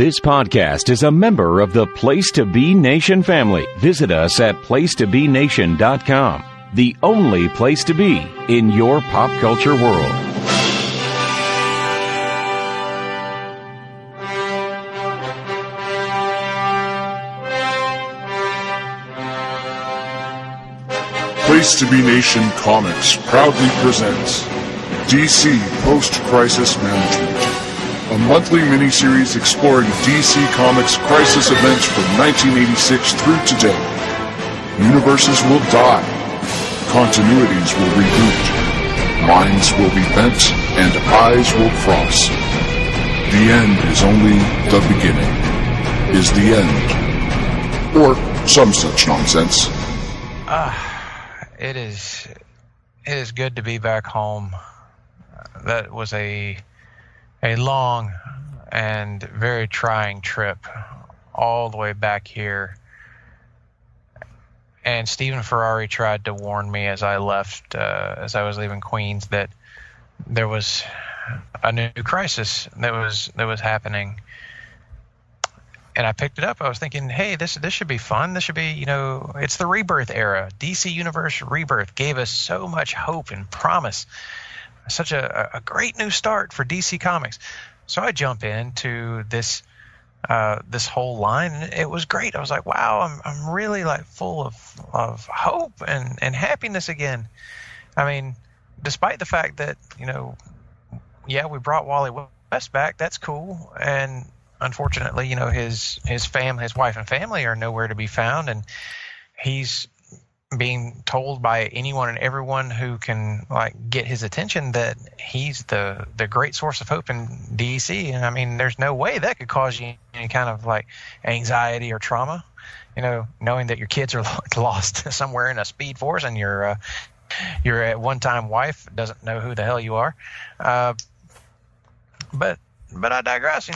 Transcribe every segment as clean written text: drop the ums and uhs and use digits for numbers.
This podcast is a member of the Place to Be Nation family. Visit us at placetobenation.com, the only place to be in your pop culture world. Place to Be Nation Comics proudly presents DC Post-Crisis Management, a monthly miniseries exploring DC Comics crisis events from 1986 through today. Universes will die, continuities will reboot, minds will be bent, and eyes will cross. The end is only the beginning. Is the end. Or some such nonsense. It is good to be back home. That was a long and very trying trip all the way back here. And Stephen Ferrari tried to warn me as I left, as I was leaving Queens, that there was a new crisis that was happening. And I picked it up. I was thinking, hey, this should be fun. This should be, it's the rebirth era. DC Universe Rebirth gave us so much hope and promise. Such a great new start for DC Comics. So I jump into this whole line, and it was great. I was like, wow, I'm really like full of hope and happiness again. I mean, despite the fact that, we brought Wally West back. That's cool. And unfortunately, his family, his wife and family are nowhere to be found, and he's being told by anyone and everyone who can get his attention that he's the great source of hope in DC. And I mean, there's no way that could cause you any kind of anxiety or trauma, knowing that your kids are lost somewhere in a speed force and your at one-time wife doesn't know who the hell you are. But I digress.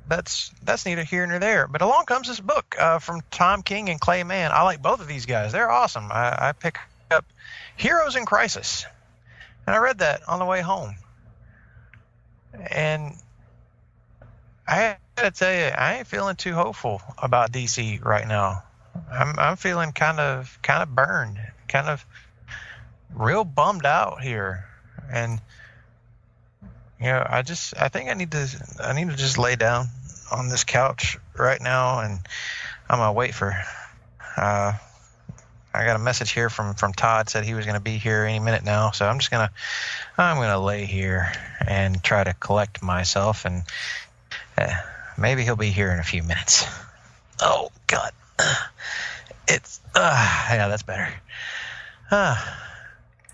That's neither here nor there. But along comes this book from Tom King and Clay Mann. I like both of these guys. They're awesome. I picked up Heroes in Crisis, and I read that on the way home. And I gotta tell you, I ain't feeling too hopeful about DC right now. I'm feeling kind of burned, kind of real bummed out here, and I think I need to just lay down on this couch right now, and I'm gonna wait for. I got a message here from Todd, said he was gonna be here any minute now, so I'm gonna lay here and try to collect myself, and maybe he'll be here in a few minutes. Oh God, it's yeah, that's better.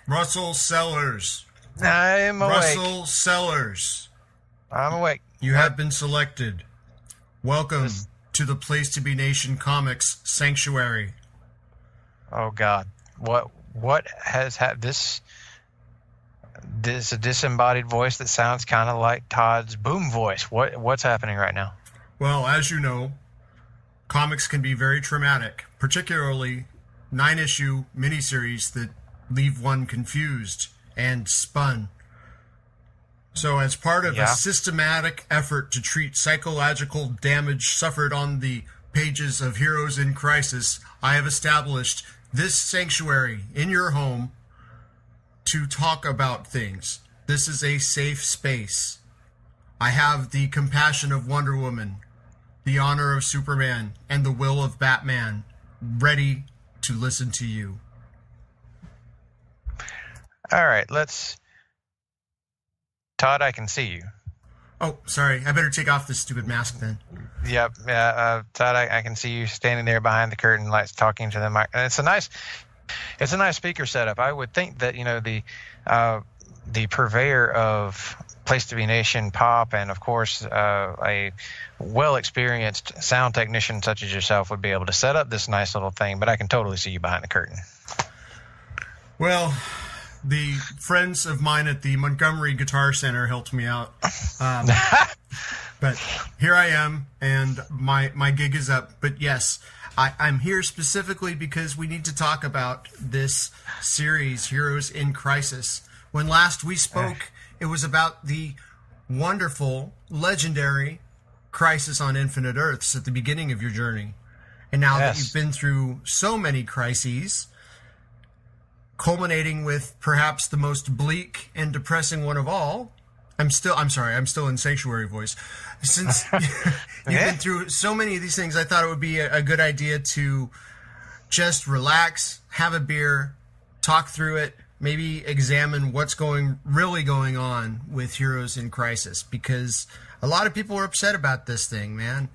Russell Sellers. I'm awake. Russell Sellers. I'm awake. You have been selected. Welcome to the Place to Be Nation Comics Sanctuary. Oh God, what has happened? This a disembodied voice that sounds kind of like Todd's boom voice. What's happening right now? Well, as you know, comics can be very traumatic, particularly 9-issue miniseries that leave one confused and spun. So as part of a systematic effort to treat psychological damage suffered on the pages of Heroes in Crisis, I have established this sanctuary in your home to talk about things. This is a safe space. I have the compassion of Wonder Woman, the honor of Superman, and the will of Batman ready to listen to you. All right, Todd, I can see you. Oh, sorry. I better take off this stupid mask then. Yep. Todd, I can see you standing there behind the curtain, talking to the mic. And it's a nice speaker setup. I would think that the purveyor of Place to Be Nation Pop, and of course a well-experienced sound technician such as yourself would be able to set up this nice little thing. But I can totally see you behind the curtain. Well, the friends of mine at the Montgomery Guitar Center helped me out. But here I am, and my gig is up. But yes, I'm here specifically because we need to talk about this series, Heroes in Crisis. When last we spoke, it was about the wonderful, legendary crisis on Infinite Earths at the beginning of your journey. And now that you've been through so many crises, culminating with perhaps the most bleak and depressing one of all, I'm still in sanctuary voice. Since you've been through so many of these things, I thought it would be a good idea to just relax, have a beer, talk through it, maybe examine what's really going on with Heroes in Crisis, because a lot of people are upset about this thing, man.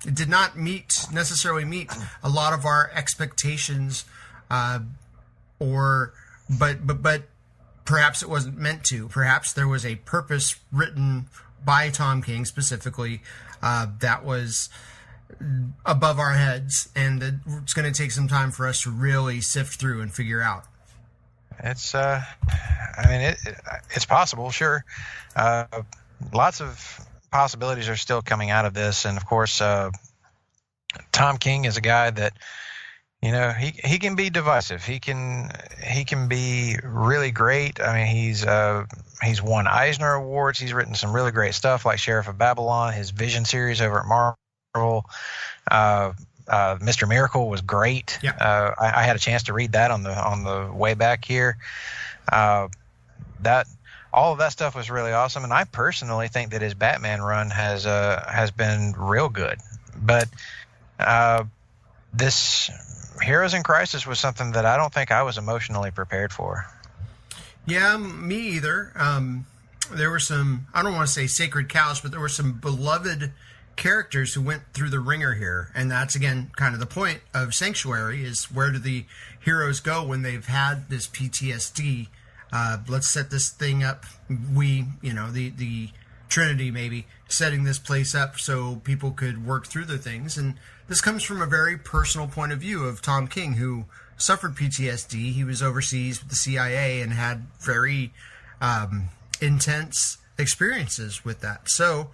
It did not necessarily meet a lot of our expectations, but perhaps it wasn't meant to. Perhaps there was a purpose written by Tom King specifically that was above our heads, and it's going to take some time for us to really sift through and figure out. It's, it's possible, sure. Lots of possibilities are still coming out of this, and of course, Tom King is a guy that, he can be divisive. He can be really great. I mean, he's won Eisner Awards. He's written some really great stuff like Sheriff of Babylon, his Vision series over at Marvel. Mr. Miracle was great. Yeah. I had a chance to read that on the way back here. All of that stuff was really awesome, and I personally think that his Batman run has been real good. But this Heroes in Crisis was something that I don't think I was emotionally prepared for. Yeah, me either. There were some, I don't want to say sacred cows, but there were some beloved characters who went through the ringer here, and that's again kind of the point of Sanctuary, is where do the heroes go when they've had this PTSD? Let's set this thing up. The Trinity maybe setting this place up so people could work through their things. And this comes from a very personal point of view of Tom King, who suffered PTSD. He was overseas with the CIA and had very intense experiences with that. So,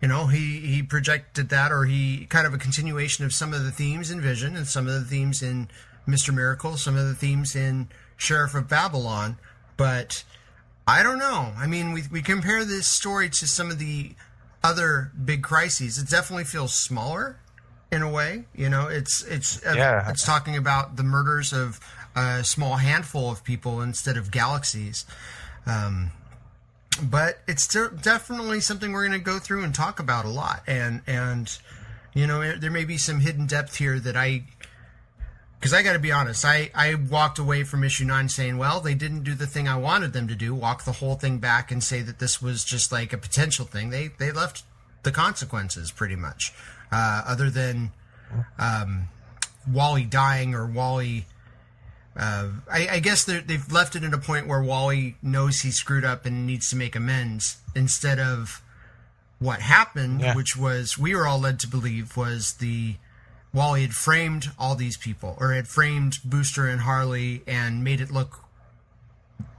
he projected that, or he kind of a continuation of some of the themes in Vision and some of the themes in Mr. Miracle, some of the themes in Sheriff of Babylon. But I don't know. I mean, we compare this story to some of the other big crises. It definitely feels smaller in a way. It's talking about the murders of a small handful of people instead of galaxies. But it's definitely something we're going to go through and talk about a lot. And there may be some hidden depth here that because I got to be honest, I walked away from issue 9 saying, well, they didn't do the thing I wanted them to do, walk the whole thing back and say that this was just like a potential thing. They left the consequences pretty much, other than Wally dying or Wally... I guess they've left it at a point where Wally knows he screwed up and needs to make amends, instead of what happened, which was, we were all led to believe, was Wally had framed all these people, or had framed Booster and Harley and made it look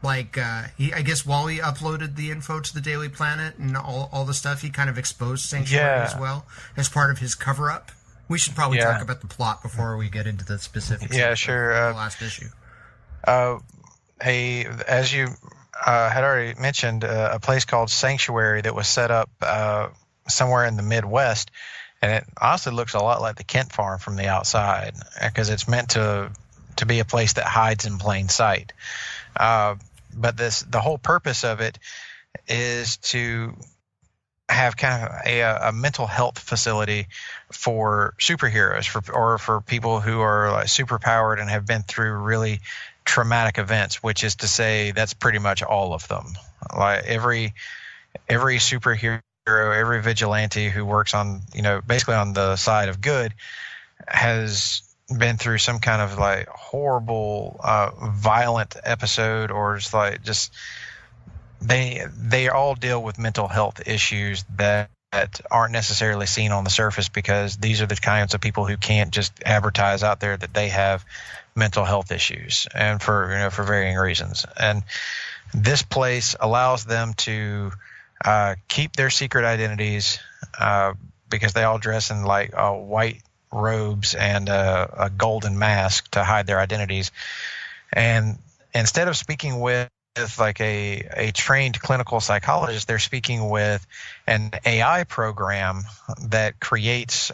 like, I guess Wally uploaded the info to the Daily Planet and all the stuff. He kind of exposed Sanctuary as well as part of his cover-up. We should probably talk about the plot before we get into the specifics. Yeah, sure. The last issue. As you had already mentioned, a place called Sanctuary that was set up somewhere in the Midwest, and it honestly looks a lot like the Kent Farm from the outside, because it's meant to be a place that hides in plain sight. But the whole purpose of it is to have kind of a mental health facility for superheroes, for people who are like superpowered and have been through really traumatic events, which is to say that's pretty much all of them. Like every superhero, every vigilante who works on, basically on the side of good, has been through some kind of like horrible, violent episode, or just they all deal with mental health issues that aren't necessarily seen on the surface, because these are the kinds of people who can't just advertise out there that they have mental health issues, and for varying reasons. And this place allows them to keep their secret identities, because they all dress in like white robes and a golden mask to hide their identities. And instead of speaking with like a trained clinical psychologist. They're speaking with an AI program that creates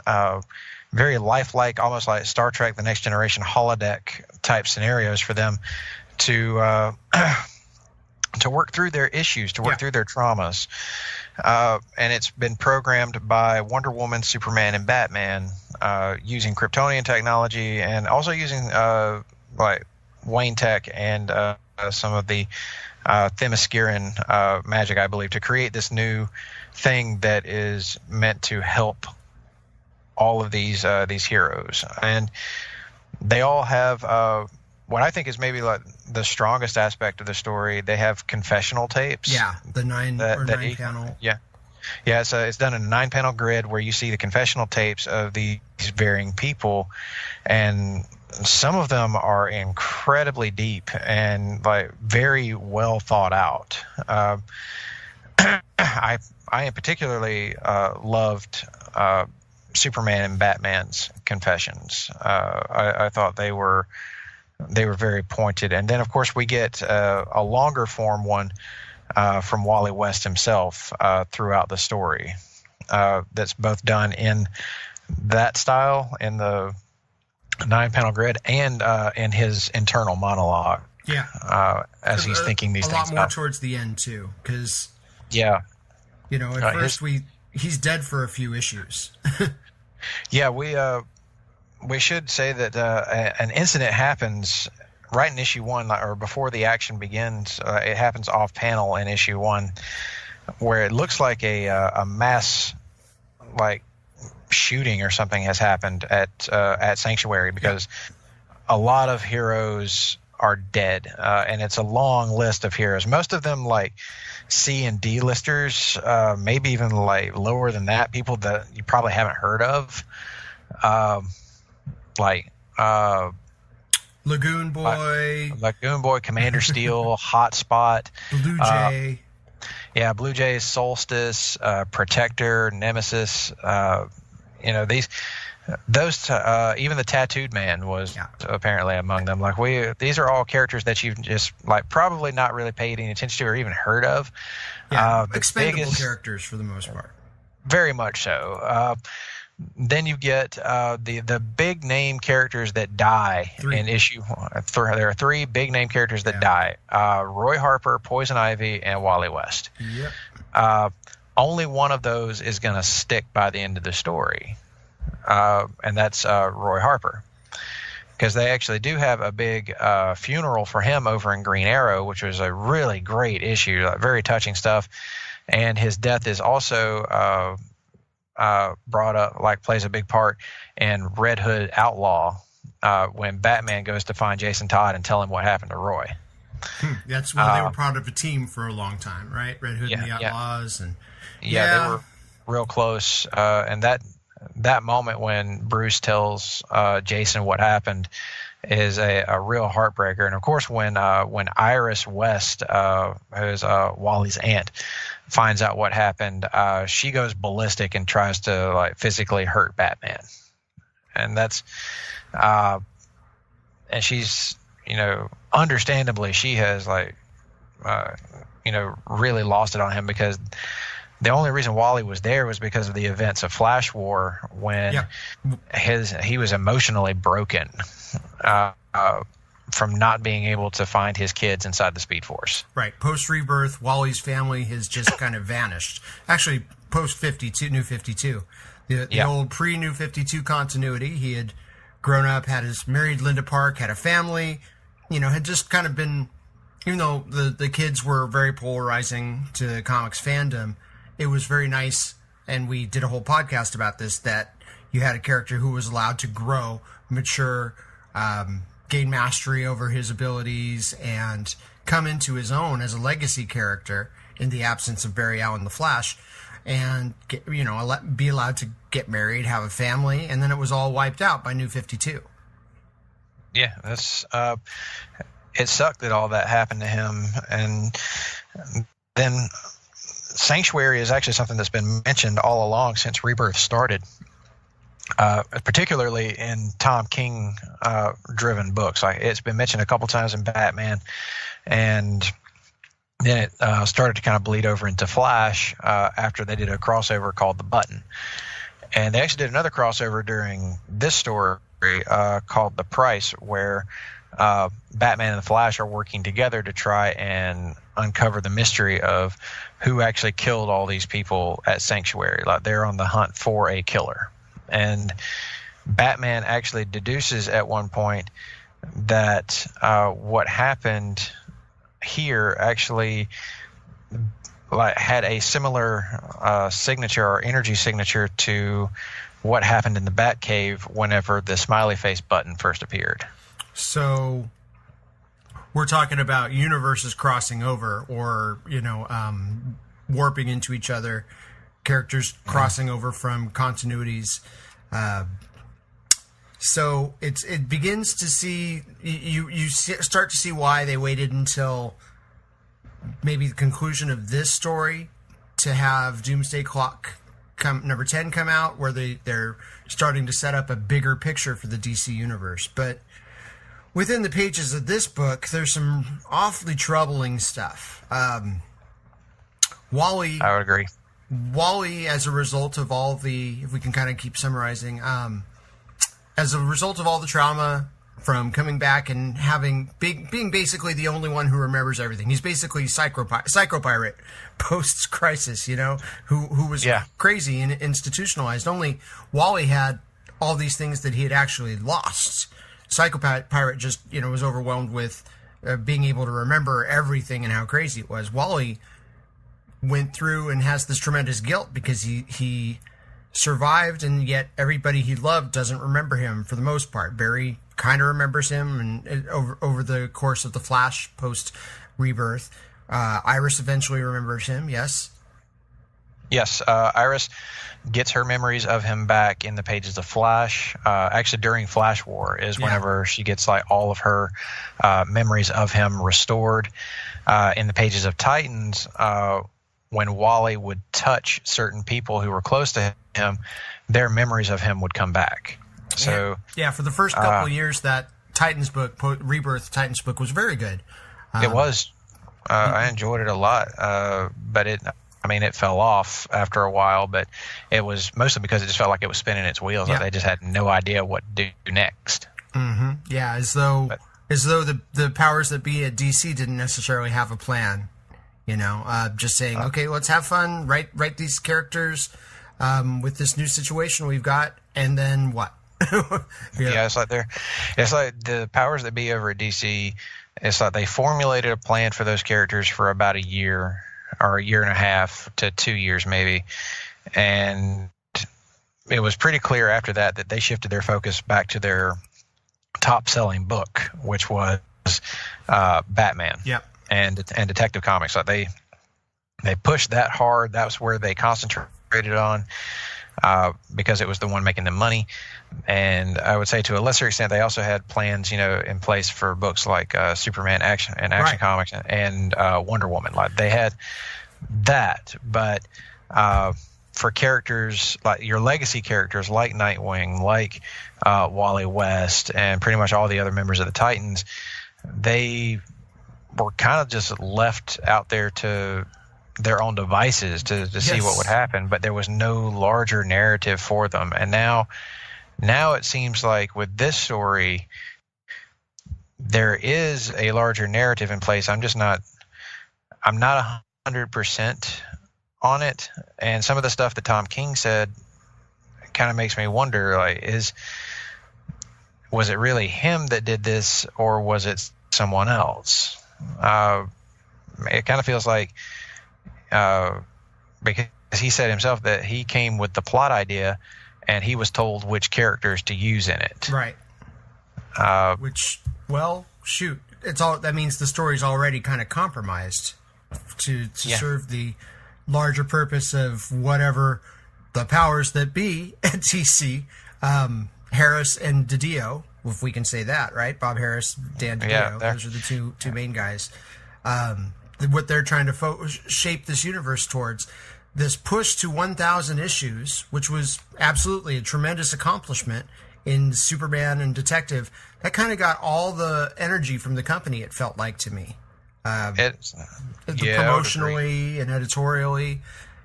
very lifelike, almost like Star Trek: The Next Generation holodeck type scenarios for them to to work through their issues, to work through their traumas. And it's been programmed by Wonder Woman, Superman, and Batman using Kryptonian technology, and also using like Wayne Tech and some of the Themysciran magic, I believe, to create this new thing that is meant to help all of these heroes. And they all have what I think is maybe like the strongest aspect of the story. They have confessional tapes. Yeah, the nine panel. Yeah, it's done in a 9-panel grid where you see the confessional tapes of these varying people, and some of them are incredibly deep and like very well thought out. I in particularly loved Superman and Batman's confessions. I thought they were very pointed, and then of course we get a longer form one from Wally West himself throughout the story. That's both done in that style, in the 9-panel grid, and in his internal monologue. Yeah. As he's thinking these things out. A lot more towards the end too, because at first he's dead for a few issues. Yeah, we should say that an incident happens right in issue 1, or before the action begins. It happens off panel in issue 1, where it looks like a mass like shooting or something has happened at Sanctuary, because a lot of heroes are dead, and it's a long list of heroes. Most of them like C and D listers, maybe even like lower than that, people that you probably haven't heard of, Lagoon Boy, Commander Steel, Hotspot, Blue Jay. Blue Jay, Solstice, Protector, Nemesis. Those even the Tattooed Man was apparently among them. These are all characters that you've just probably not really paid any attention to or even heard of. Expendable characters for the most part. Very much so. Then you get the big name characters that die in issue 1. There are 3 big name characters that die: Roy Harper, Poison Ivy, and Wally West. Yep. Only one of those is going to stick by the end of the story, and that's Roy Harper, because they actually do have a big funeral for him over in Green Arrow, which was a really great issue, very touching stuff. And his death is also brought up, plays a big part in Red Hood Outlaw, when Batman goes to find Jason Todd and tell him what happened to Roy. That's when they were part of a team for a long time, right? Red Hood and the Outlaws, and they were real close. And that moment when Bruce tells Jason what happened is a real heartbreaker. And of course, when Iris West, who's Wally's aunt, finds out what happened, she goes ballistic and tries to physically hurt Batman. And that's and she's understandably she has really lost it on him, because the only reason Wally was there was because of the events of Flash War, when he was emotionally broken from not being able to find his kids inside the Speed Force. Right. Post-Rebirth, Wally's family has just kind of vanished. Actually, post-52, New 52. The old pre-New 52 continuity, he had grown up, married Linda Park, had a family, had just kind of been, even though the kids were very polarizing to comics fandom, it was very nice, and we did a whole podcast about this, that you had a character who was allowed to grow, mature, gain mastery over his abilities, and come into his own as a legacy character in the absence of Barry Allen the Flash, and be allowed to get married, have a family, and then it was all wiped out by New 52. Yeah, that's it sucked that all that happened to him. And then Sanctuary is actually something that's been mentioned all along since Rebirth started, particularly in Tom King driven books. It's been mentioned a couple times in Batman, and then it started to kind of bleed over into Flash after they did a crossover called The Button. And they actually did another crossover during this story called The Price, where Batman and the Flash are working together to try and uncover the mystery of who actually killed all these people at Sanctuary. Like, they're on the hunt for a killer. And Batman actually deduces at one point that what happened here actually had a similar signature or energy signature to what happened in the Batcave whenever the smiley face button first appeared. So we're talking about universes crossing over, or warping into each other, characters crossing over from continuities. So it begins to see you start to see why they waited until maybe the conclusion of this story to have Doomsday Clock number 10 come out, where they're starting to set up a bigger picture for the DC universe. But within the pages of this book, there's some awfully troubling stuff. Wally, I would agree. Wally, as a result of all the, if we can kind of keep summarizing, as a result of all the trauma from coming back and being basically the only one who remembers everything. He's basically psychopirate post-crisis, who was crazy and institutionalized. Only Wally had all these things that he had actually lost. Psychopirate just, was overwhelmed with being able to remember everything and how crazy it was. Wally went through and has this tremendous guilt because he survived, and yet everybody he loved doesn't remember him for the most part. Barry kind of remembers him, and over the course of the Flash post Rebirth, Iris eventually remembers him. Yes, Iris gets her memories of him back in the pages of Flash. Actually, during Flash War is whenever she gets all of her memories of him restored. In the pages of Titans, when Wally would touch certain people who were close to him, their memories of him would come back. So for the first couple of years, that Titans book, Rebirth Titans book, was very good. It was. I enjoyed it a lot, but it fell off after a while. But it was mostly because it just felt like it was spinning its wheels. Like they just had no idea what to do next. Mm-hmm. Yeah, as though the powers that be at DC didn't necessarily have a plan. Just saying, okay, let's have fun. Write these characters with this new situation we've got, and then what? It's like the powers that be over at DC. It's like they formulated a plan for those characters for about a year or a year and a half to 2 years maybe, and it was pretty clear after that they shifted their focus back to their top-selling book, which was Batman. Yep. And Detective Comics. Like they pushed that hard. That was where they concentrated on because it was the one making them money. And I would say to a lesser extent, they also had plans, in place for books like Superman Action Comics and Wonder Woman. Like they had that, but for characters like your legacy characters, like Nightwing, like Wally West, and pretty much all the other members of the Titans, they were kind of just left out there to their own devices to see what would happen, but there was no larger narrative for them. And now it seems like with this story, there is a larger narrative in place. I'm not 100% on it. And some of the stuff that Tom King said kind of makes me wonder, was it really him that did this, or was it someone else? It kind of feels like because he said himself that he came with the plot idea and he was told which characters to use in it. Right. That means the story's already kind of compromised to serve the larger purpose of whatever the powers that be at DC, Harris and DiDio, if we can say that, right? Bob Harris, Dan DiDio, those are the two main guys. What they're trying to shape this universe towards, this push to 1,000 issues, which was absolutely a tremendous accomplishment in Superman and Detective, that kind of got all the energy from the company, it felt like to me. promotionally and editorially.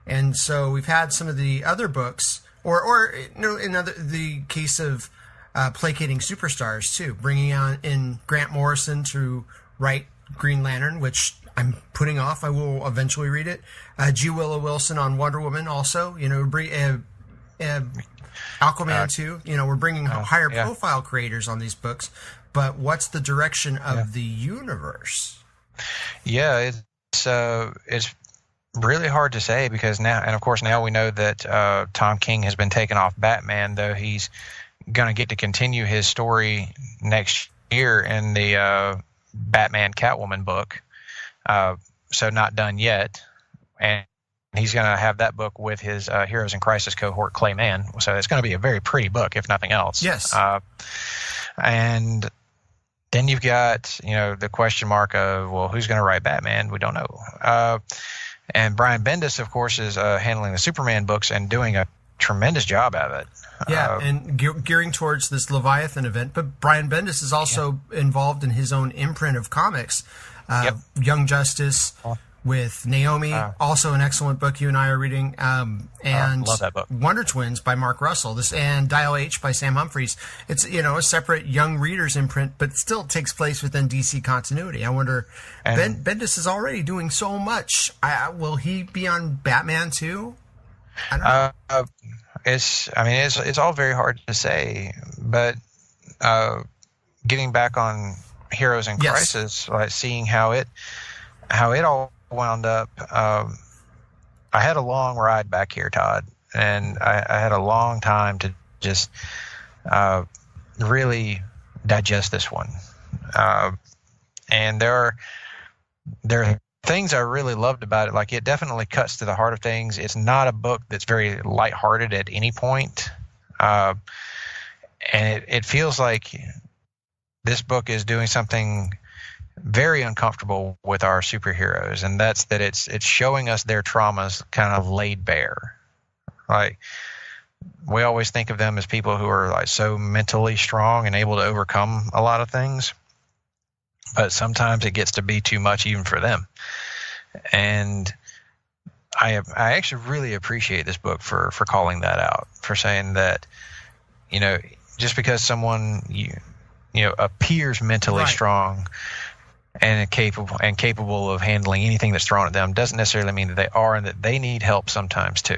And so we've had some of the other books, or the case of placating superstars too, bringing on in Grant Morrison to write Green Lantern, which I'm putting off. I will eventually read it. G. Willow Wilson on Wonder Woman also. Aquaman too. We're bringing higher profile creators on these books. But what's the direction of the universe? Yeah, it's really hard to say, because now we know that Tom King has been taken off Batman, though he's going to get to continue his story next year in the Batman Catwoman book. So not done yet. And he's going to have that book with his Heroes in Crisis cohort, Clay Mann. So it's going to be a very pretty book, if nothing else. Yes. And then you've got, the question mark of, well, who's going to write Batman? We don't know. And Brian Bendis, of course, is handling the Superman books and doing a tremendous job of it. Yeah, and gearing towards this Leviathan event. But Brian Bendis is also involved in his own imprint of comics. Young Justice with Naomi, also an excellent book you and I are reading. And love that book. Wonder Twins by Mark Russell. And Dial H by Sam Humphries. It's, a separate young readers imprint, but still takes place within DC continuity. I wonder, Bendis is already doing so much. Will he be on Batman too? I don't know. It's all very hard to say, but getting back on Heroes in Crisis, like seeing how it all wound up. I had a long ride back here, Todd, and I had a long time to just really digest this one. And there are things I really loved about it. Like, it definitely cuts to the heart of things. It's not a book that's very lighthearted at any point. And it feels like this book is doing something very uncomfortable with our superheroes, and that's that it's showing us their traumas kind of laid bare. Like, we always think of them as people who are like so mentally strong and able to overcome a lot of things, but sometimes it gets to be too much even for them. And I actually really appreciate this book for calling that out, for saying that, just because someone appears mentally strong and capable of handling anything that's thrown at them doesn't necessarily mean that they are, and that they need help sometimes too.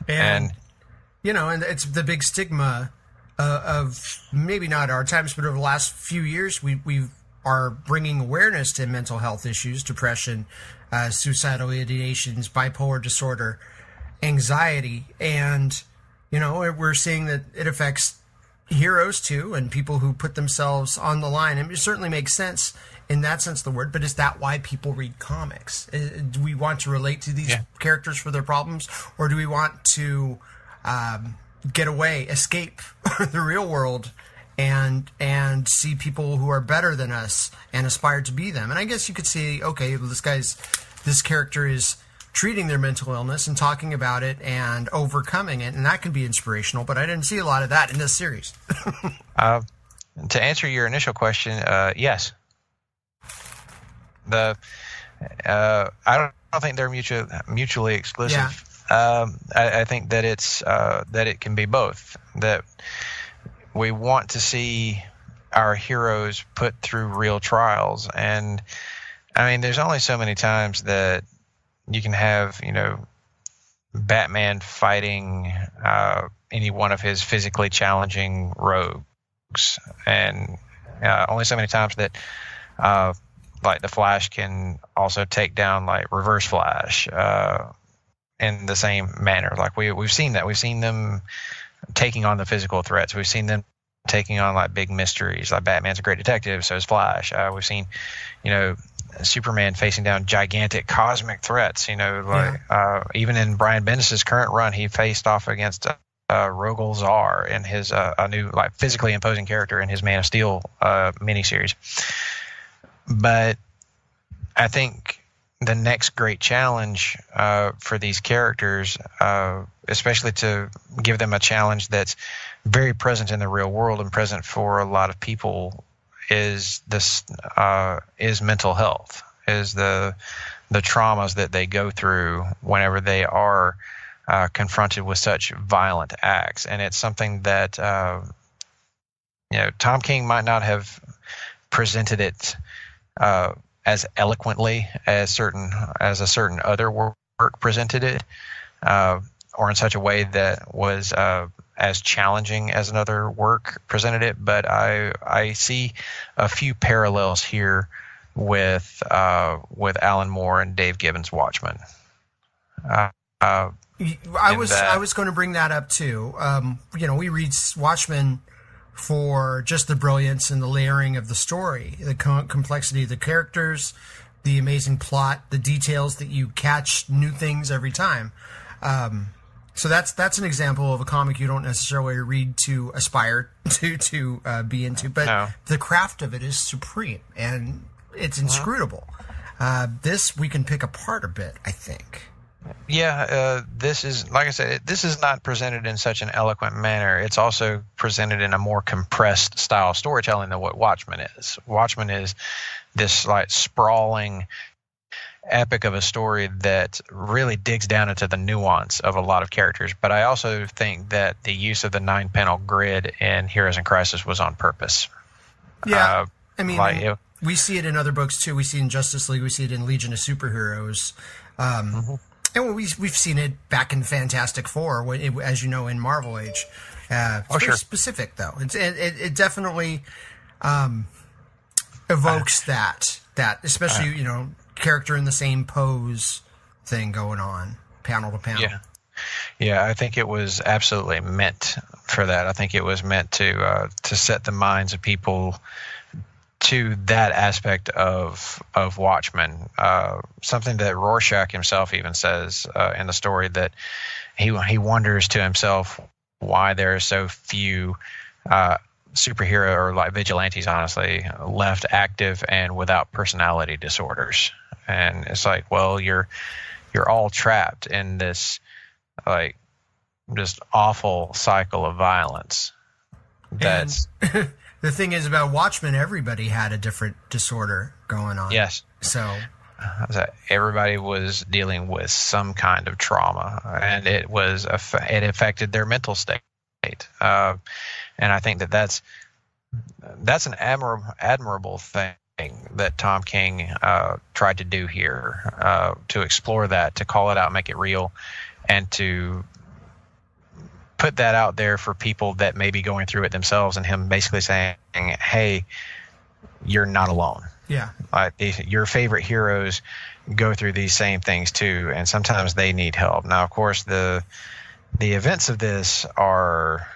And it's the big stigma of maybe not our times, but over the last few years, we are bringing awareness to mental health issues, depression, suicidal ideations, bipolar disorder, anxiety, and we're seeing that it affects heroes too, and people who put themselves on the line. And it certainly makes sense in that sense of the word, but is that why people read comics? Do we want to relate to these characters for their problems, or do we want to get away, escape the real world, and see people who are better than us and aspire to be them? And I guess you could say, okay, this character is treating their mental illness and talking about it and overcoming it, and that can be inspirational, but I didn't see a lot of that in this series. To answer your initial question, yes. I don't think they're mutually exclusive. Yeah. I think that that it can be both. That we want to see our heroes put through real trials, and there's only so many times that you can have, Batman fighting any one of his physically challenging rogues, and only so many times that like the Flash can also take down like Reverse Flash in the same manner. Like we've seen that. We've seen them taking on the physical threats. We've seen them taking on like big mysteries. Like Batman's a great detective, so is Flash. We've seen, Superman facing down gigantic cosmic threats. Even in Brian Bendis' current run, he faced off against Rogol Zar in his a new like physically imposing character in his Man of Steel miniseries. But I think the next great challenge for these characters, especially to give them a challenge that's very present in the real world and present for a lot of people, is mental health. is the traumas that they go through whenever they are confronted with such violent acts. And it's something that Tom King might not have presented it as eloquently as a certain other work presented it, or in such a way that was as challenging as another work presented it. But I see a few parallels here with Alan Moore and Dave Gibbons' Watchmen. I was going to bring that up too. We read Watchmen for just the brilliance and the layering of the story, the complexity of the characters, the amazing plot, the details that you catch new things every time. So that's an example of a comic you don't necessarily read to aspire to be into, but the craft of it is supreme and it's inscrutable. This we can pick apart a bit, I think. Yeah, this is, like I said, this is not presented in such an eloquent manner. It's also presented in a more compressed style of storytelling than what Watchmen is. Watchmen is this like sprawling epic of a story that really digs down into the nuance of a lot of characters. But I also think that the use of the 9-panel grid in Heroes in Crisis was on purpose. Yeah, we see it in other books too. We see it in Justice League. We see it in Legion of Superheroes. And we've seen it back in Fantastic Four, as you know, in Marvel Age. It's very specific, though. It definitely evokes that especially character in the same pose thing going on, panel to panel. Yeah, I think it was absolutely meant for that. I think it was meant to set the minds of people to that aspect of Watchmen. Something that Rorschach himself even says in the story, that he wonders to himself why there are so few superhero or like vigilantes, honestly, left active and without personality disorders. And it's like, well, you're all trapped in this like just awful cycle of violence. That's the thing is about Watchmen, everybody had a different disorder going on. Yes. So everybody was dealing with some kind of trauma, and it affected their mental state. And I think that's an admirable thing that Tom King tried to do here, to explore that, to call it out, make it real, and to put that out there for people that may be going through it themselves, and him basically saying, hey, you're not alone. Yeah. Your favorite heroes go through these same things too, and sometimes they need help. Now, of course, the events of this are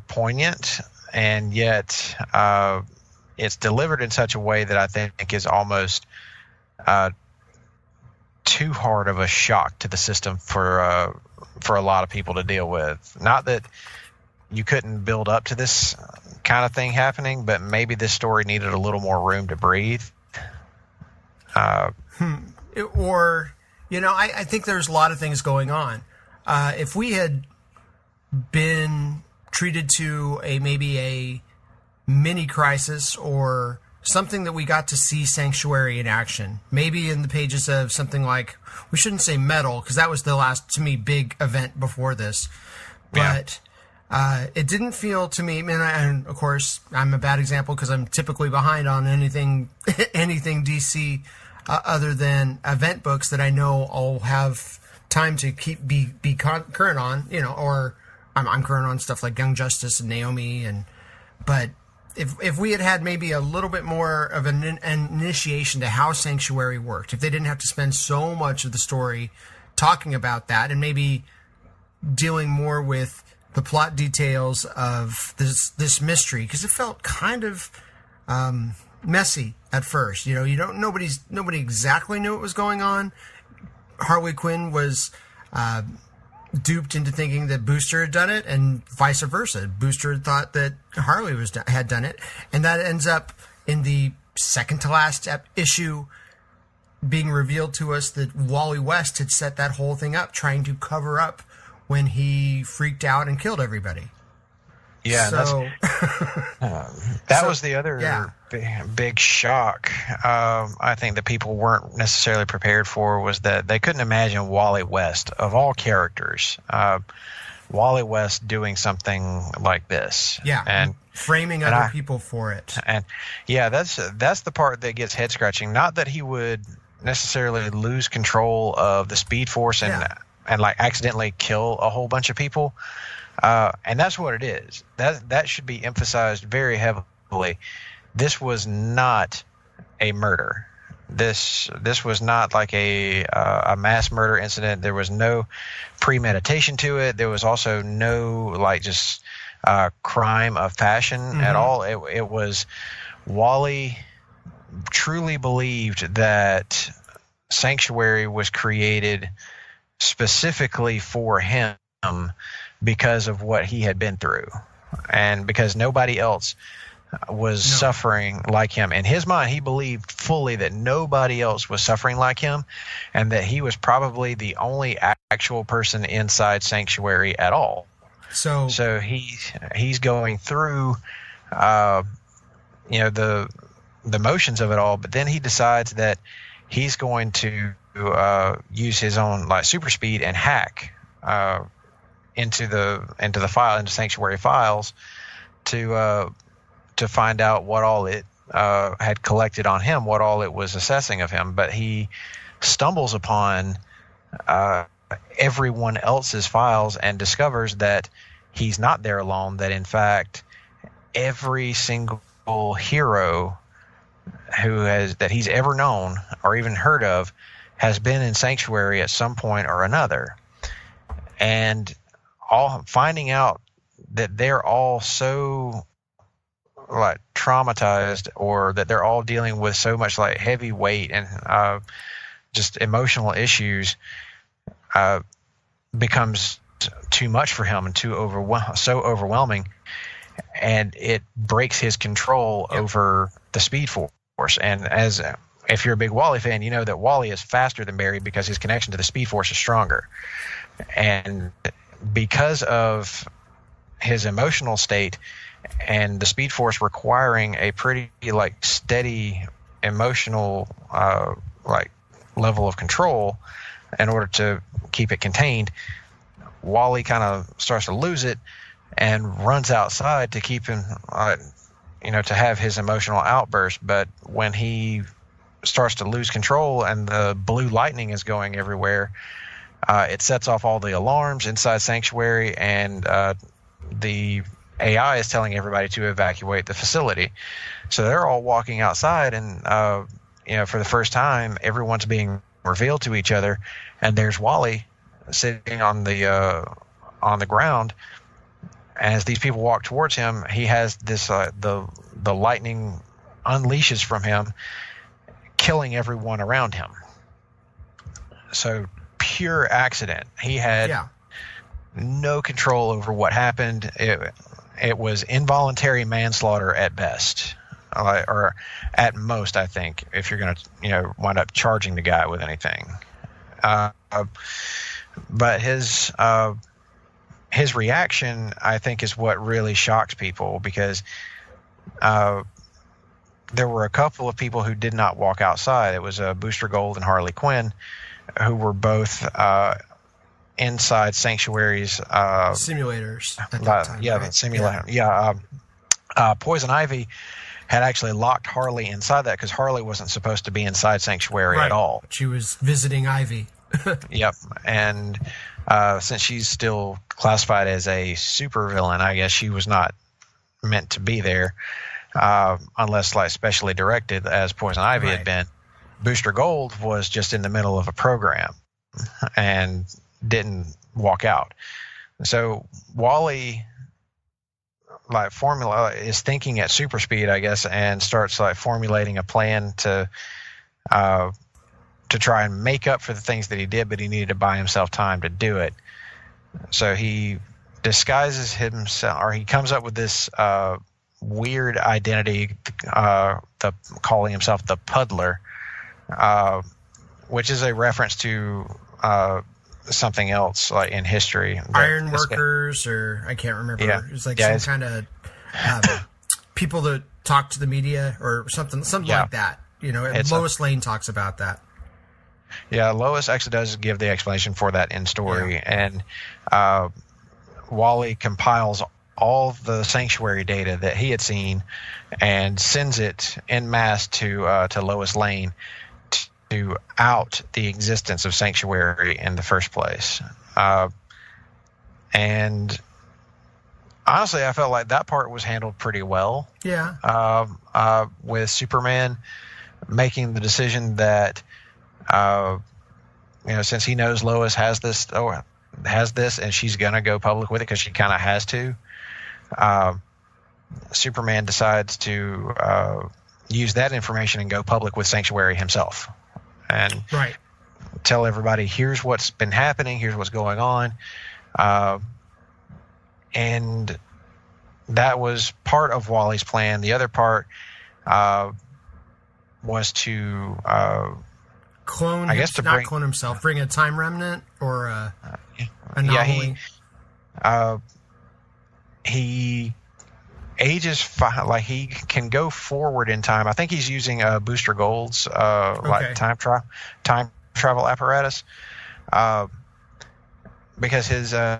poignant, and yet it's delivered in such a way that I think is almost too hard of a shock to the system for a lot of people to deal with. Not that you couldn't build up to this kind of thing happening, but maybe this story needed a little more room to breathe. I think there's a lot of things going on. If we had been treated to maybe a mini crisis or something that we got to see Sanctuary in action, maybe in the pages of something like, we shouldn't say Metal, because that was the last, to me, big event before this. But it didn't feel to me, and of course, I'm a bad example because I'm typically behind on anything DC other than event books that I know I'll have time to be current on, or I'm current on stuff like Young Justice and Naomi, but if we had maybe a little bit more of an initiation to how Sanctuary worked, if they didn't have to spend so much of the story talking about that and maybe dealing more with the plot details of this mystery, because it felt kind of messy at first. Nobody exactly knew what was going on. Harley Quinn was duped into thinking that Booster had done it, and vice versa. Booster thought that Harley had done it, and that ends up in the second to last issue being revealed to us that Wally West had set that whole thing up, trying to cover up when he freaked out and killed everybody. Yeah, so That was the other big shock. I think that people weren't necessarily prepared for was that they couldn't imagine Wally West, of all characters, Wally West doing something like this. Yeah, and framing other people for it. And yeah, that's the part that gets head scratching. Not that he would necessarily lose control of the Speed Force and like accidentally kill a whole bunch of people. And that's what it is. That should be emphasized very heavily. This was not a murder. This was not like a mass murder incident. There was no premeditation to it. There was also no like just crime of passion at all. It was Wally truly believed that Sanctuary was created specifically for him because of what he had been through and because nobody else was suffering like him. In his mind, he believed fully that nobody else was suffering like him and that he was probably the only actual person inside Sanctuary at all. So he's going through the motions of it all, but then he decides that he's going to use his own like super speed and hack into Sanctuary files to find out what all it had collected on him, what all it was assessing of him. But he stumbles upon everyone else's files and discovers that he's not there alone, that in fact every single hero that he's ever known or even heard of has been in Sanctuary at some point or another. And finding out that they're all so like traumatized, or that they're all dealing with so much like heavy weight and just emotional issues becomes too much for him and so overwhelming, and it breaks his control over the Speed Force. And if you're a big Wally fan, you know that Wally is faster than Barry because his connection to the Speed Force is stronger. And because of his emotional state and the Speed Force requiring a pretty like steady emotional like level of control in order to keep it contained, Wally kind of starts to lose it and runs outside to keep him to have his emotional outburst. But when he starts to lose control and the blue lightning is going everywhere, it sets off all the alarms inside Sanctuary, and the AI is telling everybody to evacuate the facility. So they're all walking outside, and for the first time, everyone's being revealed to each other, and there's Wally sitting on the ground. As these people walk towards him, he has this the lightning unleashes from him, killing everyone around him. So pure accident. He had no control over what happened. It was involuntary manslaughter at best, or at most, I think, if you're going to wind up charging the guy with anything. But his reaction, I think, is what really shocks people, because there were a couple of people who did not walk outside. It was Booster Gold and Harley Quinn, who were both inside Sanctuary's simulators at that time, right? The simulator. Poison Ivy had actually locked Harley inside that because Harley wasn't supposed to be inside Sanctuary at all. She was visiting Ivy. Yep. And since she's still classified as a supervillain, I guess she was not meant to be there, unless like specially directed, as Poison Ivy had been. Booster Gold was just in the middle of a program and didn't walk out. So Wally is thinking at super speed, I guess, and starts formulating a plan to try and make up for the things that he did, but he needed to buy himself time to do it. So he disguises himself, or he comes up with this weird identity, calling himself the Puddler, which is a reference to something else in history. Iron workers, or I can't remember. It's some kind of people that talk to the media or something like that. And Lois Lane talks about that. Yeah, Lois actually does give the explanation for that in story, and Wally compiles all the sanctuary data that he had seen and sends it en masse to Lois Lane to out the existence of sanctuary in the first place. And honestly, I felt like that part was handled pretty well. Yeah. With Superman making the decision that, since he knows Lois has this, and she's gonna go public with it because she kind of has to. Superman decides to use that information and go public with Sanctuary himself, and tell everybody, here's what's been happening, here's what's going on. And that was part of Wally's plan. The other part was to clone. I guess not clone himself. Bring a time remnant or a anomaly. Yeah, he ages like he can go forward in time. I think he's using Booster Gold's like time travel apparatus. Because his I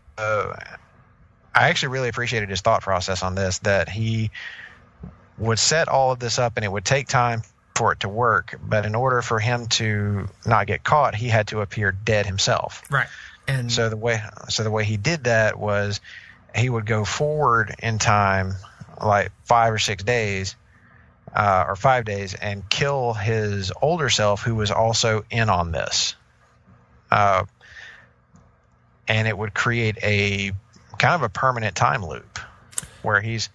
actually really appreciated his thought process on this, that he would set all of this up and it would take time for it to work, but in order for him to not get caught, he had to appear dead himself. Right. And so the way he did that was he would go forward in time like 5 or 6 days or 5 days and kill his older self who was also in on this. And it would create a kind of a permanent time loop where he's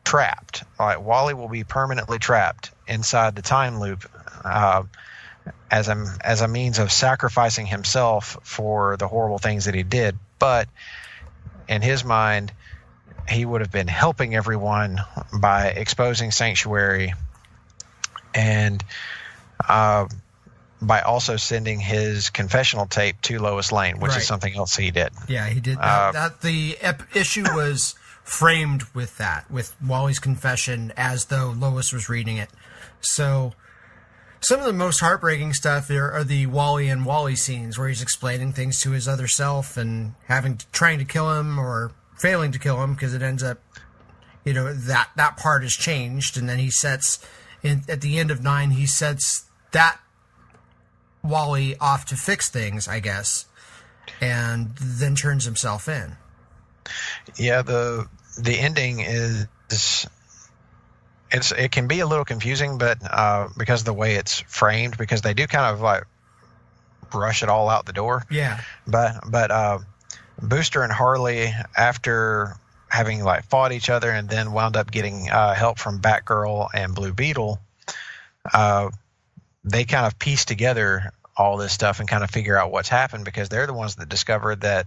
trapped. Like Wally will be permanently trapped inside the time loop as a means of sacrificing himself for the horrible things that he did. But in his mind, he would have been helping everyone by exposing Sanctuary and by also sending his confessional tape to Lois Lane, which is something else he did. Yeah, he did. The issue was framed with that, with Wally's confession, as though Lois was reading it. So some of the most heartbreaking stuff are the Wally and Wally scenes where he's explaining things to his other self and trying to kill him or failing to kill him, because it ends up, that part is changed, and then he sets at the end of 9, he sets that Wally off to fix things, I guess, and then turns himself in. Yeah, the ending is it can be a little confusing, but because of the way it's framed, because they do kind of like rush it all out the door. Yeah. But Booster and Harley, after having like fought each other and then wound up getting help from Batgirl and Blue Beetle, they kind of piece together all this stuff and kind of figure out what's happened, because they're the ones that discovered that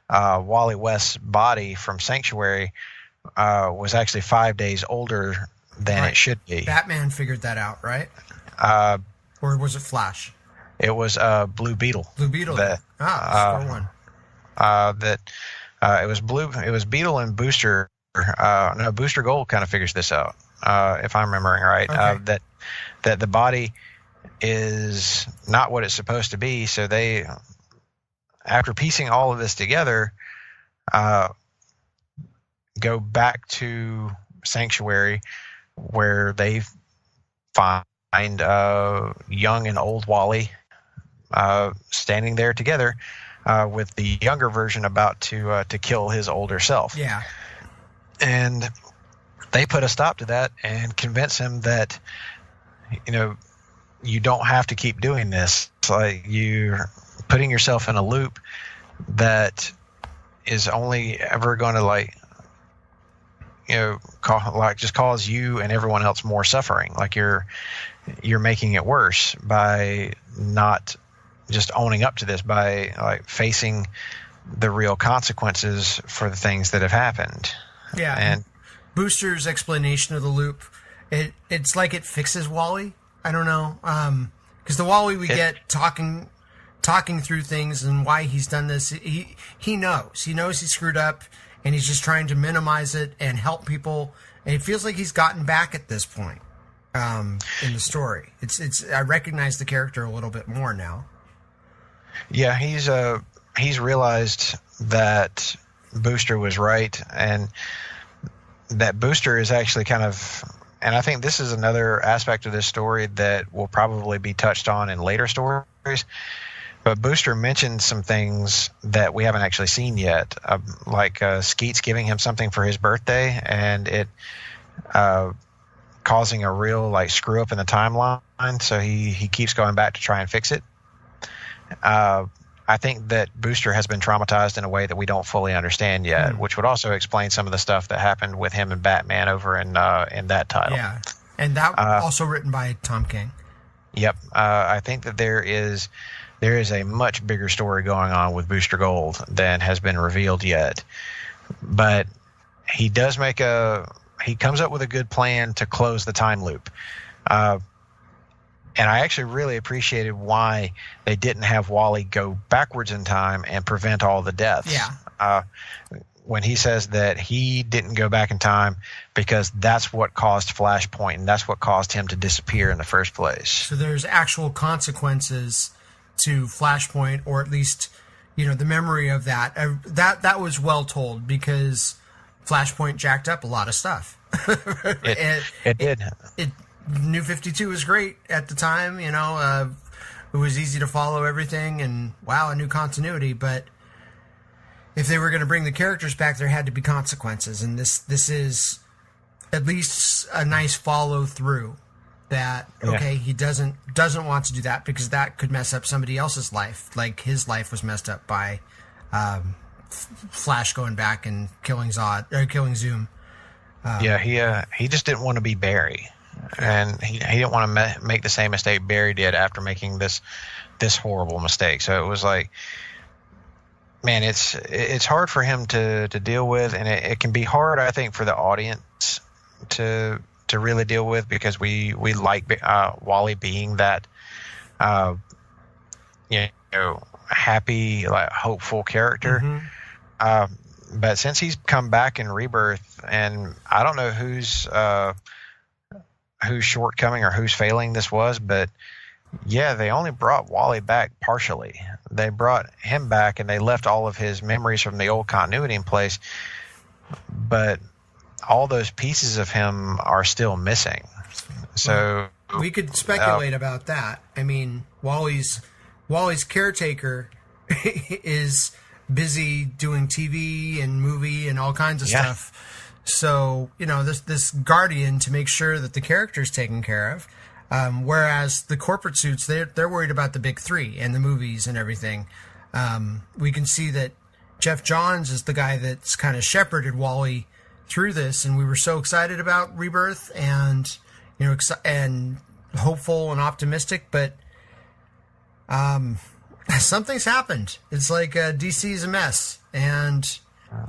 Wally West's body from Sanctuary was actually 5 days older than it should be. Batman figured that out, right? Or was it Flash? It was Blue Beetle. Blue Beetle. Score one. It was Beetle and Booster. No, Booster Gold kind of figures this out, if I'm remembering right. Okay. That the body is not what it's supposed to be. So they, after piecing all of this together, go back to Sanctuary, where they find young and old Wally standing there together, with the younger version about to kill his older self. Yeah. And they put a stop to that and convince him that, you don't have to keep doing this. It's like you're putting yourself in a loop that is only ever going to just cause you and everyone else more suffering. Like you're making it worse by not just owning up to this, by facing the real consequences for the things that have happened. Yeah. And Booster's explanation of the loop, it's like it fixes Wally. I don't know, because the Wally we get talking through things and why he's done this. He knows he screwed up, and he's just trying to minimize it and help people. And it feels like he's gotten back at this point in the story. I recognize the character a little bit more now. Yeah, he's realized that Booster was right, and that Booster is actually kind of, and I think this is another aspect of this story that will probably be touched on in later stories. But Booster mentioned some things that we haven't actually seen yet, like Skeet's giving him something for his birthday, and it causing a real like screw up in the timeline. So he keeps going back to try and fix it. I think that Booster has been traumatized in a way that we don't fully understand yet, which would also explain some of the stuff that happened with him and Batman over in that title. Yeah, and that also written by Tom King. Yep, I think that there is a much bigger story going on with Booster Gold than has been revealed yet. But he does he comes up with a good plan to close the time loop. And I actually really appreciated why they didn't have Wally go backwards in time and prevent all the deaths. Yeah. When he says that he didn't go back in time because that's what caused Flashpoint and that's what caused him to disappear in the first place. So there's actual consequences to Flashpoint, or at least, the memory of that. That was well told, because Flashpoint jacked up a lot of stuff. It did. New 52 was great at the time, it was easy to follow everything, and wow, a new continuity. But if they were going to bring the characters back, there had to be consequences, and this is at least a nice follow through. That okay, he doesn't want to do that because that could mess up somebody else's life, like his life was messed up by Flash going back and killing Zoom. He just didn't want to be Barry. And he didn't want to make the same mistake Barry did after making this horrible mistake. So it was like, man, it's hard for him to deal with, and it can be hard, I think, for the audience to really deal with, because we like Wally being that happy, like hopeful character. Mm-hmm. But since he's come back in Rebirth, and I don't know whose shortcoming or whose failing this was, but yeah, they only brought Wally back partially. They brought him back and they left all of his memories from the old continuity in place, but all those pieces of him are still missing. So we could speculate about that. I mean, Wally's caretaker is busy doing TV and movie and all kinds of stuff. So, this guardian to make sure that the character's taken care of. Whereas the corporate suits, they're worried about the big three and the movies and everything. We can see that Jeff Johns is the guy that's kind of shepherded Wally through this, and we were so excited about Rebirth and and hopeful and optimistic, but something's happened. It's like DC's a mess, and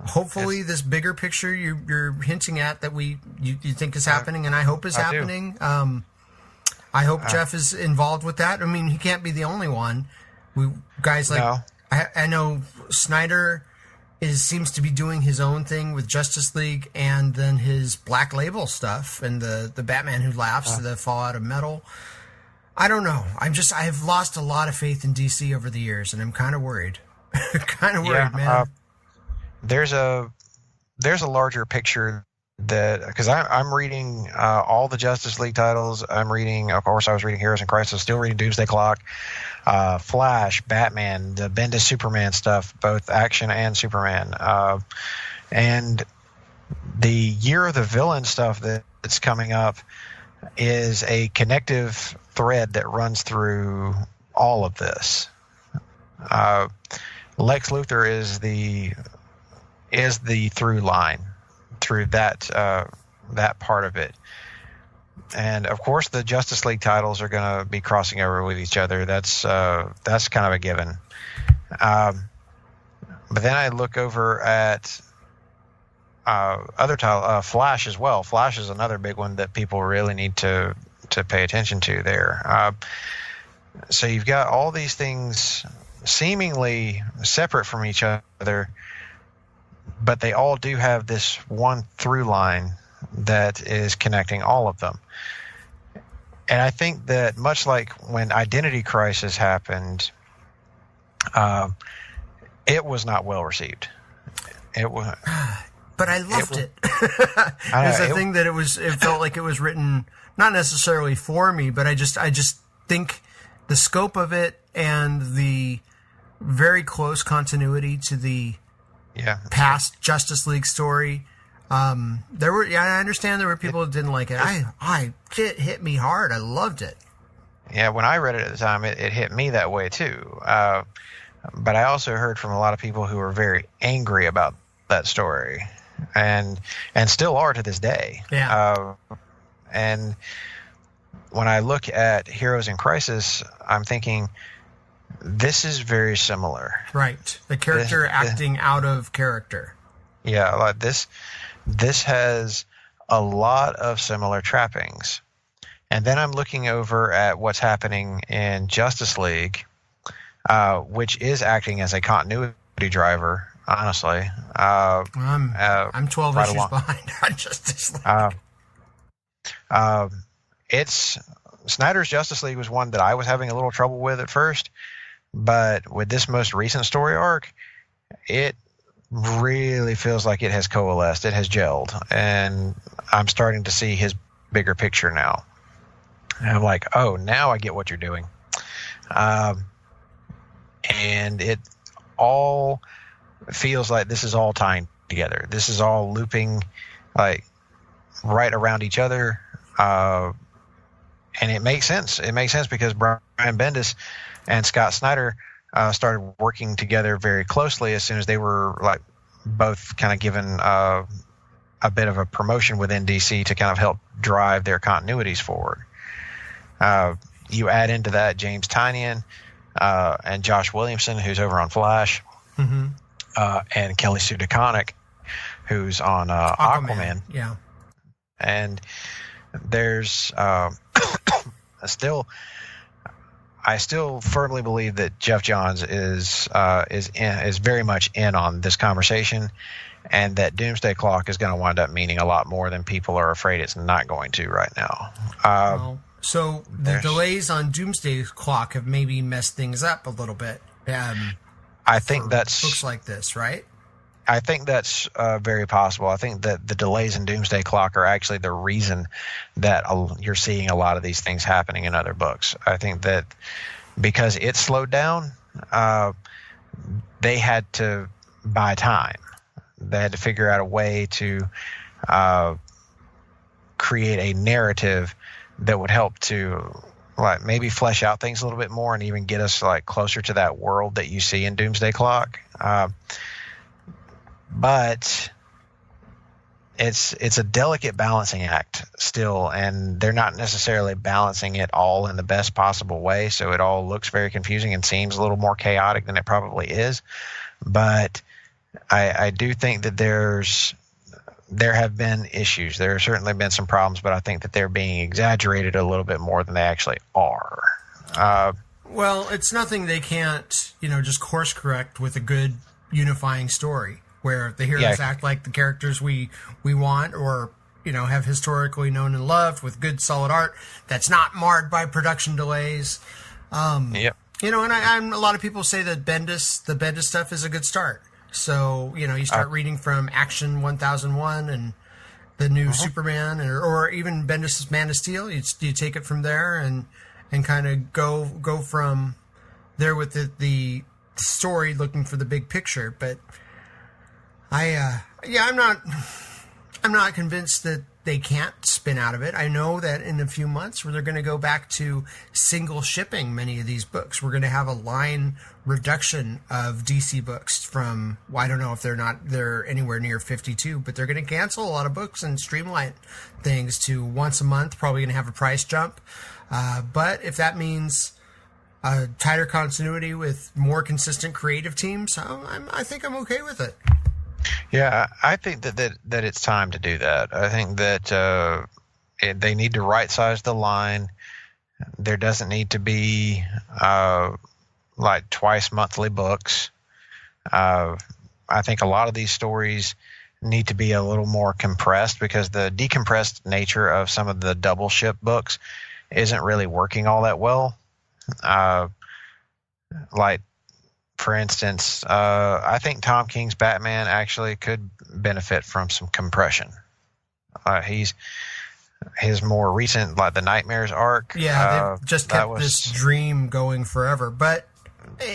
hopefully this bigger picture you're hinting at that you think is happening, and I hope is happening. I hope Jeff is involved with that. I mean, he can't be the only one. I know Snyder seems to be doing his own thing with Justice League, and then his Black Label stuff, and the Batman Who Laughs, the Fallout of Metal. I don't know. I've lost a lot of faith in DC over the years, and I'm kind of worried. Man. There's a larger picture that, because I'm reading all the Justice League titles. I'm reading, of course, I was reading Heroes in Crisis, still reading Doomsday Clock, Flash, Batman, the Bendis Superman stuff, both action and Superman, and the Year of the Villain stuff that's coming up is a connective thread that runs through all of this. Lex Luthor is the through line through that part of it. And of course the Justice League titles are going to be crossing over with each other. That's kind of a given. But then I look over at other title, Flash as well. Flash is another big one that people really need to pay attention to there. So you've got all these things seemingly separate from each other, but they all do have this one through line that is connecting all of them. And I think that much like when Identity Crisis happened, it was not well received. It was, but I loved it. There's a thing that it felt like it was written not necessarily for me, but I just think the scope of it and the very close continuity to the past Justice League story. I understand there were people that didn't like it. It hit me hard. I loved it. Yeah, when I read it at the time, it hit me that way too. But I also heard from a lot of people who were very angry about that story, and still are to this day. Yeah. And when I look at Heroes in Crisis, I'm thinking this is very similar. Right. The character acting out of character. Yeah, like this has a lot of similar trappings. And then I'm looking over at what's happening in Justice League, which is acting as a continuity driver, honestly. I'm 12 right issues behind on Justice League. It's Snyder's Justice League was one that I was having a little trouble with at first, but with this most recent story arc, it really feels like it has coalesced, it has gelled, and I'm starting to see his bigger picture now. And I'm like, oh, now I get what you're doing. And it all feels like this is all tying together. This is all looping like right around each other. And it makes sense. It makes sense because Brian Bendis and Scott Snyder started working together very closely as soon as they were like both kind of given a bit of a promotion within DC to kind of help drive their continuities forward. You add into that James Tynion and Josh Williamson, who's over on Flash, and Kelly Sue DeConnick, who's on Aquaman. Yeah. And there's I still firmly believe that Jeff Johns is very much in on this conversation, and that Doomsday Clock is going to wind up meaning a lot more than people are afraid it's not going to right now. So the delays on Doomsday Clock have maybe messed things up a little bit. I think that's books like this, right? I think that's very possible. I think that the delays in Doomsday Clock are actually the reason that you're seeing a lot of these things happening in other books. I think that because it slowed down, they had to buy time. They had to figure out a way to create a narrative that would help to like maybe flesh out things a little bit more and even get us like closer to that world that you see in Doomsday Clock. But it's a delicate balancing act still, and they're not necessarily balancing it all in the best possible way, so it all looks very confusing and seems a little more chaotic than it probably is. But I do think that there have been issues. There have certainly been some problems, but I think that they're being exaggerated a little bit more than they actually are. Well, it's nothing they can't, just course correct with a good unifying story where the heroes act like the characters we want or, have historically known and loved with good solid art that's not marred by production delays. And a lot of people say that the Bendis stuff is a good start. So, you start reading from Action 1001 and the new Superman or even Bendis' Man of Steel. You take it from there and kind of go from there with the story looking for the big picture. But I'm not convinced that they can't spin out of it. I know that in a few months where they're going to go back to single shipping many of these books. We're going to have a line reduction of DC books from, I don't know if they're anywhere near 52, but they're going to cancel a lot of books and streamline things to once a month, probably going to have a price jump. But if that means a tighter continuity with more consistent creative teams, I think I'm okay with it. Yeah, I think that it's time to do that. I think that they need to right-size the line. There doesn't need to be like twice monthly books. I think a lot of these stories need to be a little more compressed because the decompressed nature of some of the double ship books isn't really working all that well. Like, for instance, I think Tom King's Batman actually could benefit from some compression. His more recent, like the Nightmares arc. Yeah, they've just kept this dream going forever. But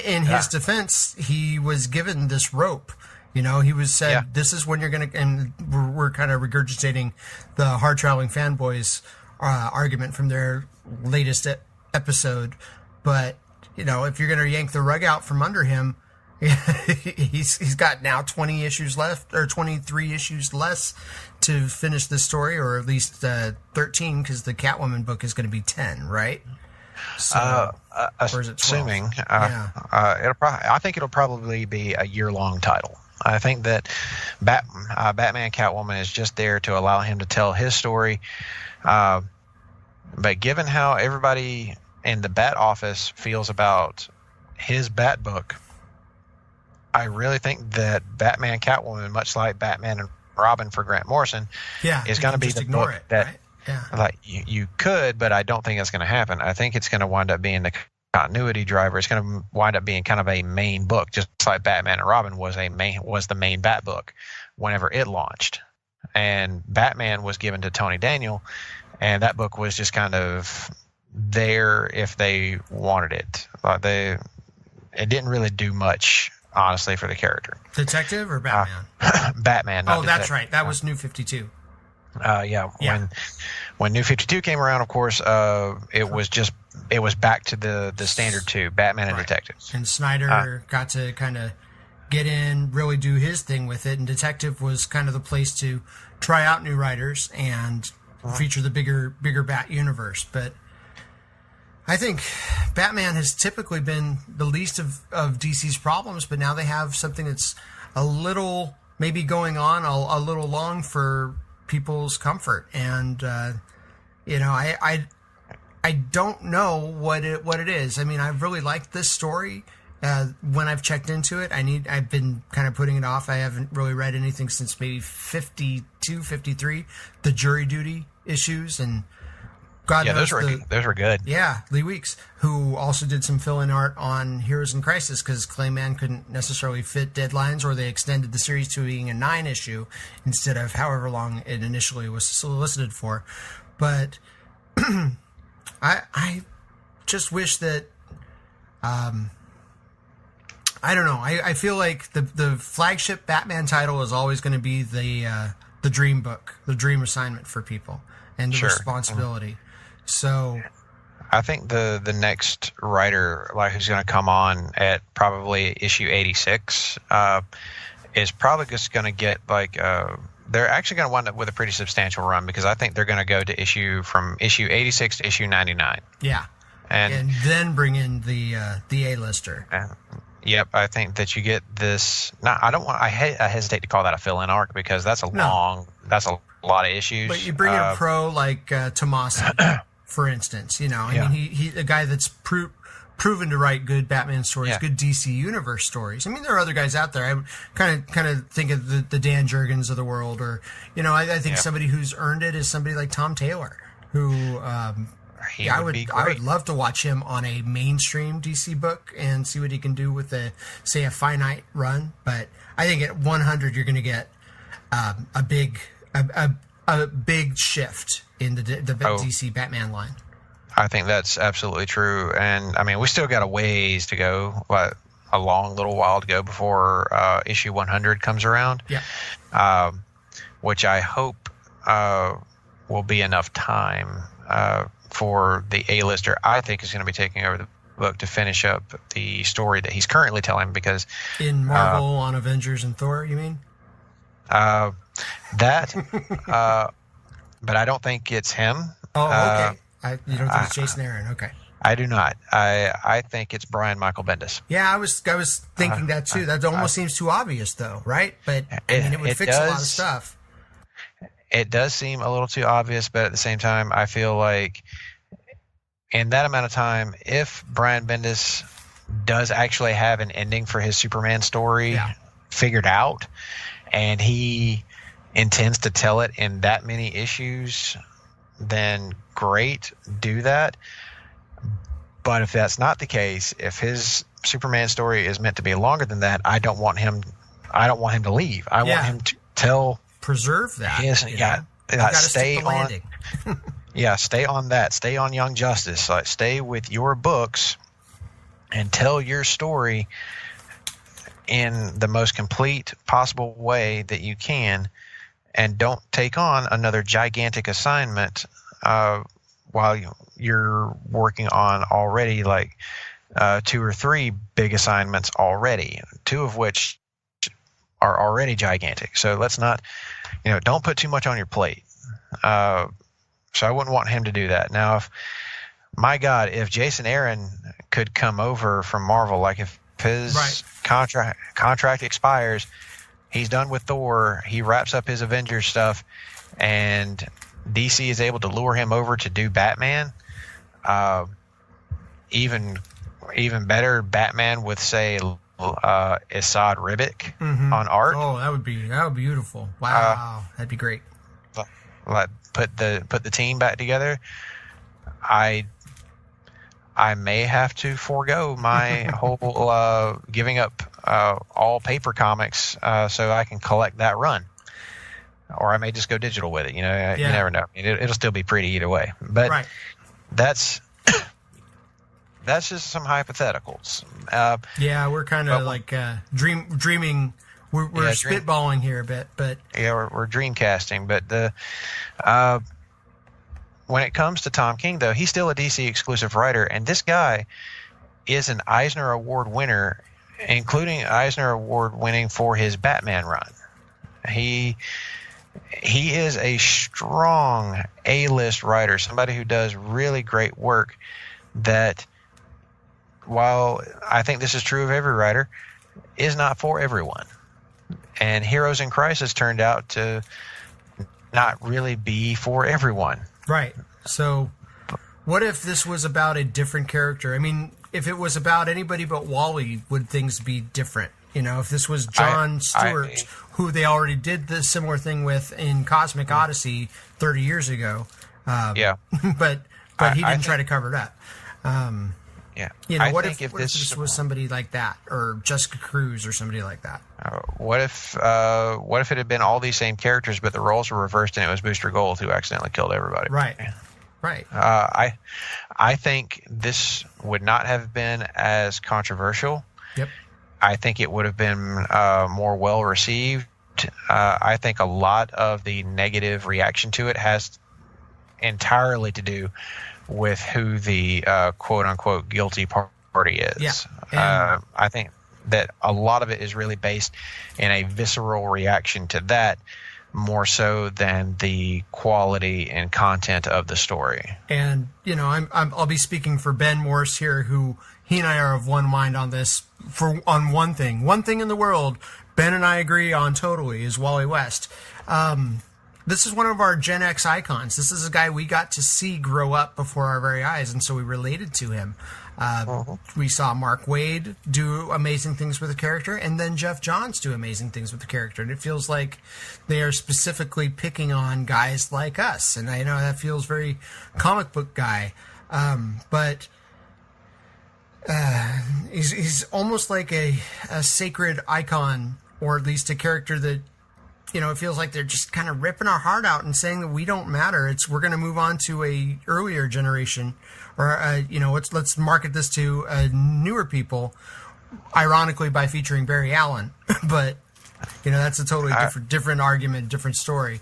in his defense, he was given this rope. You know, he was said, this is when you're going to, and we're kind of regurgitating the hard traveling fanboys argument from their latest episode. But, you know, if you're going to yank the rug out from under him, he's got now 20 issues left, or 23 issues less to finish this story, or at least 13, because the Catwoman book is going to be 10, right? So, or is it 12? Assuming, I think it'll probably be a year-long title. I think that Batman Catwoman is just there to allow him to tell his story. But given how everybody in the Bat office feels about his Bat book, I really think that Batman Catwoman, much like Batman and Robin for Grant Morrison, is going to be the book that like you could, but I don't think that's going to happen. I think it's going to wind up being the continuity driver. It's going to wind up being kind of a main book, just like Batman and Robin was the main Bat book whenever it launched, and Batman was given to Tony Daniel, and that book was just kind of there if they wanted it. It didn't really do much, honestly, for the character. Detective or Batman? Batman. Oh, that's right. That was New 52. When New 52 came around, of course, it was back to the standard two, Batman and Detective. And Snyder got to kind of get in, really do his thing with it, and Detective was kind of the place to try out new writers and feature the bigger Bat universe. But I think Batman has typically been the least of DC's problems, but now they have something that's a little maybe going on a little long for people's comfort. And I don't know what it is. I mean, I really liked this story when I've checked into it. I've been kind of putting it off. I haven't really read anything since maybe 52, 53, the jury duty issues, and God knows those were good. Yeah, Lee Weeks, who also did some fill-in art on Heroes in Crisis because Clayman couldn't necessarily fit deadlines, or they extended the series to being a 9-issue instead of however long it initially was solicited for. But I just wish that I don't know. I feel like the flagship Batman title is always going to be the dream book, the dream assignment for people, and the responsibility. So I think the next writer, like, who's going to come on at probably issue 86 is probably just going to get they're actually going to wind up with a pretty substantial run, because I think they're going to go to from issue 86 to issue 99. Yeah, and then bring in the A-lister. Yep, I think that you get this. I hesitate to call that a fill-in arc, because that's a lot of issues. But you bring in a pro like Tomasi, for instance. I mean, he a guy that's proven to write good Batman stories, good DC Universe stories. I mean, there are other guys out there. I would kind of think of the Dan Jurgens of the world, or I think somebody who's earned it is somebody like Tom Taylor, who. I would love to watch him on a mainstream DC book and see what he can do with a finite run. But I think at 100 you're going to get a big shift in the DC Batman line. I think that's absolutely true, and I mean, we still got a ways to go, a long little while to go before issue 100 comes around. Yeah, which I hope will be enough time for the A-lister, I think, is going to be taking over the book to finish up the story that he's currently telling. Because in Marvel on Avengers and Thor, you mean? But I don't think it's him. Oh, okay. You don't think it's Jason Aaron? Okay. I do not. I think it's Brian Michael Bendis. Yeah, I was thinking that too. That almost seems too obvious, though, right? But it would fix a lot of stuff. It does seem a little too obvious, but at the same time, I feel like in that amount of time, if Brian Bendis does actually have an ending for his Superman story, figured out, and he intends to tell it in that many issues, then great, do that. But if that's not the case, if his Superman story is meant to be longer than that, I don't want him to leave. I want him to preserve that. Stay on. Stay on that. Stay on Young Justice. Stay with your books and tell your story in the most complete possible way that you can, and don't take on another gigantic assignment while you're working on already 2 or 3 big assignments already, 2 of which are already gigantic. So let's not, don't put too much on your plate. So I wouldn't want him to do that. Now, if Jason Aaron could come over from Marvel, if his contract expires, he's done with Thor, he wraps up his Avengers stuff, and DC is able to lure him over to do Batman, even better, Batman with, say, Esad Ribic on art. Oh, that would be beautiful. Wow, that'd be great. Put the team back together. I may have to forego my whole giving up all paper comics so I can collect that run, or I may just go digital with it. You never know. It'll still be pretty either way. But that's just some hypotheticals. We're kind of dreaming. We're spitballing here a bit, but we're dreamcasting. But when it comes to Tom King, though, he's still a DC exclusive writer, and this guy is an Eisner Award winner, including Eisner Award winning for his Batman run. He is a strong A-list writer, somebody who does really great work. That, while I think this is true of every writer, is not for everyone. And Heroes in Crisis turned out to not really be for everyone. Right. So what if this was about a different character? I mean, if it was about anybody but Wally, would things be different? If this was John Stewart, who they already did this similar thing with in Cosmic Odyssey 30 years ago. But he didn't try to cover it up. What if this was somebody like that, or Jessica Cruz, or somebody like that? What if it had been all these same characters, but the roles were reversed, and it was Booster Gold who accidentally killed everybody? Right. I think this would not have been as controversial. Yep. I think it would have been more well received. I think a lot of the negative reaction to it has entirely to do with who the quote-unquote guilty party is. Yeah. I think that a lot of it is really based in a visceral reaction to that, more so than the quality and content of the story. And, I'll be speaking for Ben Morse here, who he and I are of one mind on this, on one thing. One thing in the world Ben and I agree on totally is Wally West. This is one of our Gen X icons. This is a guy we got to see grow up before our very eyes, and so we related to him. We saw Mark Waid do amazing things with the character, and then Jeff Johns do amazing things with the character. And it feels like they are specifically picking on guys like us. And I know that feels very comic book guy. But he's almost like a sacred icon, or at least a character that, it feels like they're just kind of ripping our heart out and saying that we don't matter. We're going to move on to a earlier generation, or let's market this to newer people, ironically by featuring Barry Allen. But that's a totally different argument, different story.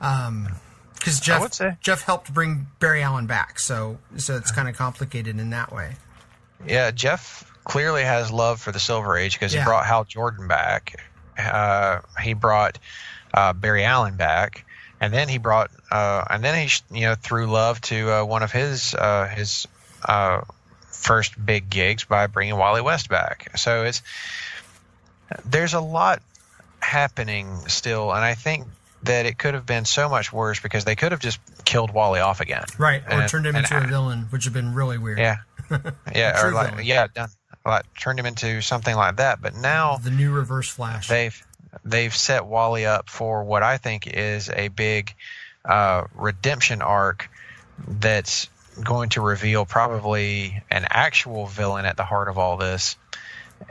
Because Jeff helped bring Barry Allen back, so it's kind of complicated in that way. Yeah, Jeff clearly has love for the Silver Age because he brought Hal Jordan back. He brought Barry Allen back, and then he brought threw love to one of his first big gigs by bringing Wally West back. So there's a lot happening still, and I think that it could have been so much worse because they could have just killed Wally off again, right? Or turned him into a villain, which would have been really weird. Yeah, done turned him into something like that. But now the new Reverse Flash. They've set Wally up for what I think is a big redemption arc that's going to reveal probably an actual villain at the heart of all this,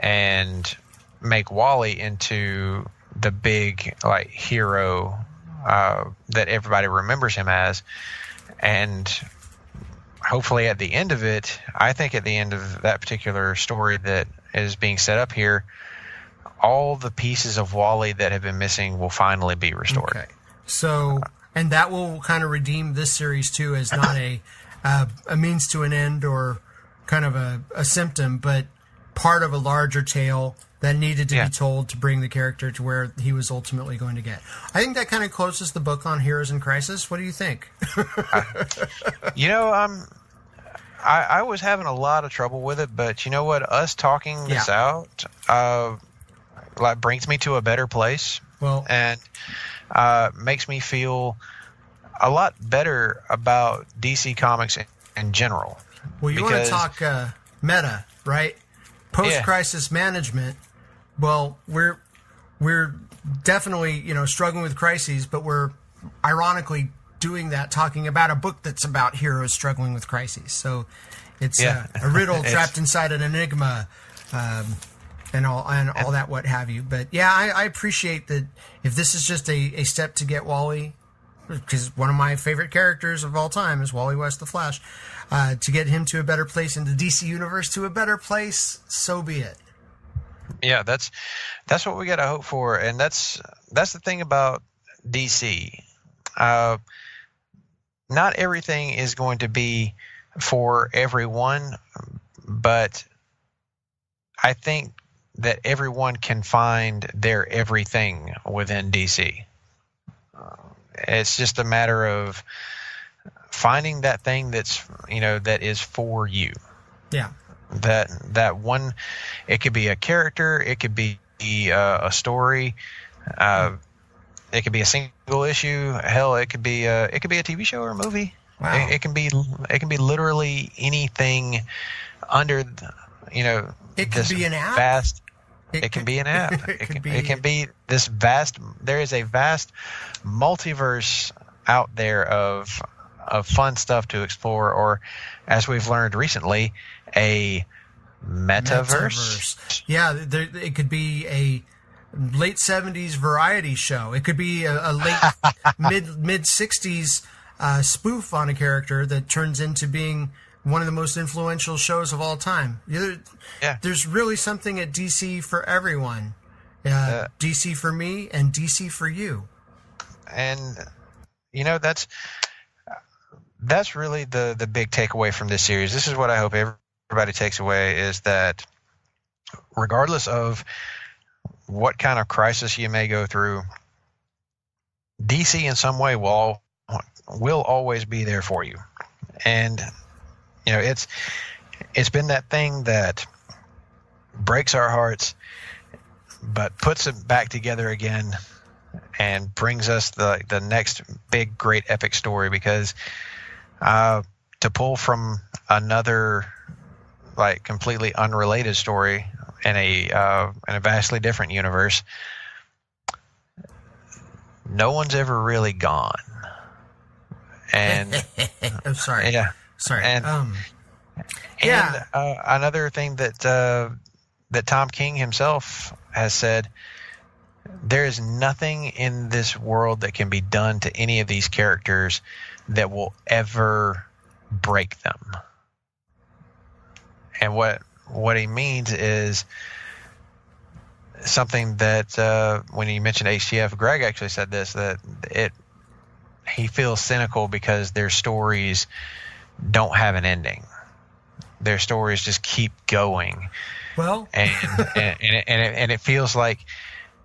and make Wally into the big hero that everybody remembers him as. And hopefully at the end of it, I think at the end of that particular story that is being set up here, all the pieces of Wally that have been missing will finally be restored. Okay. So, and that will kind of redeem this series too, as not a means to an end or kind of a symptom, but part of a larger tale that needed to be told to bring the character to where he was ultimately going to get. I think that kind of closes the book on Heroes in Crisis. What do you think? I was having a lot of trouble with it, but you know what? Us talking this out brings me to a better place. Well, and makes me feel a lot better about DC Comics in general. Well, you want to talk meta, right? Post-crisis management. Well, we're definitely struggling with crises, but we're ironically doing that, talking about a book that's about heroes struggling with crises. So it's a riddle trapped inside an enigma, and all that, what have you. But yeah, I appreciate that. If this is just a step to get Wally, because one of my favorite characters of all time is Wally West the Flash, to get him to a better place in the DC universe, to a better place, so be it. Yeah, that's what we got to hope for, and that's the thing about DC. Not everything is going to be for everyone, but I think that everyone can find their everything within DC. It's just a matter of finding that thing that's that is for you. Yeah. That one, it could be a character, it could be a story, it could be a single issue. Hell, it could be a TV show or a movie. Wow. It can be literally anything under It could be an app. Vast. It can be an app. It can be this vast. There is a vast multiverse out there of fun stuff to explore, or as we've learned recently, a metaverse. Yeah, it could be a late 70s variety show. It could be a late mid 60s spoof on a character that turns into being one of the most influential shows of all time. There's really something at DC for everyone. DC for me and DC for you. And that's really the big takeaway from this series. This is what I hope everybody takes away, is that regardless of what kind of crisis you may go through, DC in some way will always be there for you. And it's been that thing that breaks our hearts but puts it back together again and brings us the next big great epic story, because to pull from another completely unrelated story in a vastly different universe, no one's ever really gone. And I'm sorry. Yeah. Sorry. And another thing that Tom King himself has said, there is nothing in this world that can be done to any of these characters that will ever break them. And what he means is something that when you mentioned HTF, Greg actually said this, that he feels cynical because their stories don't have an ending. Their stories just keep going. Well, and it feels like,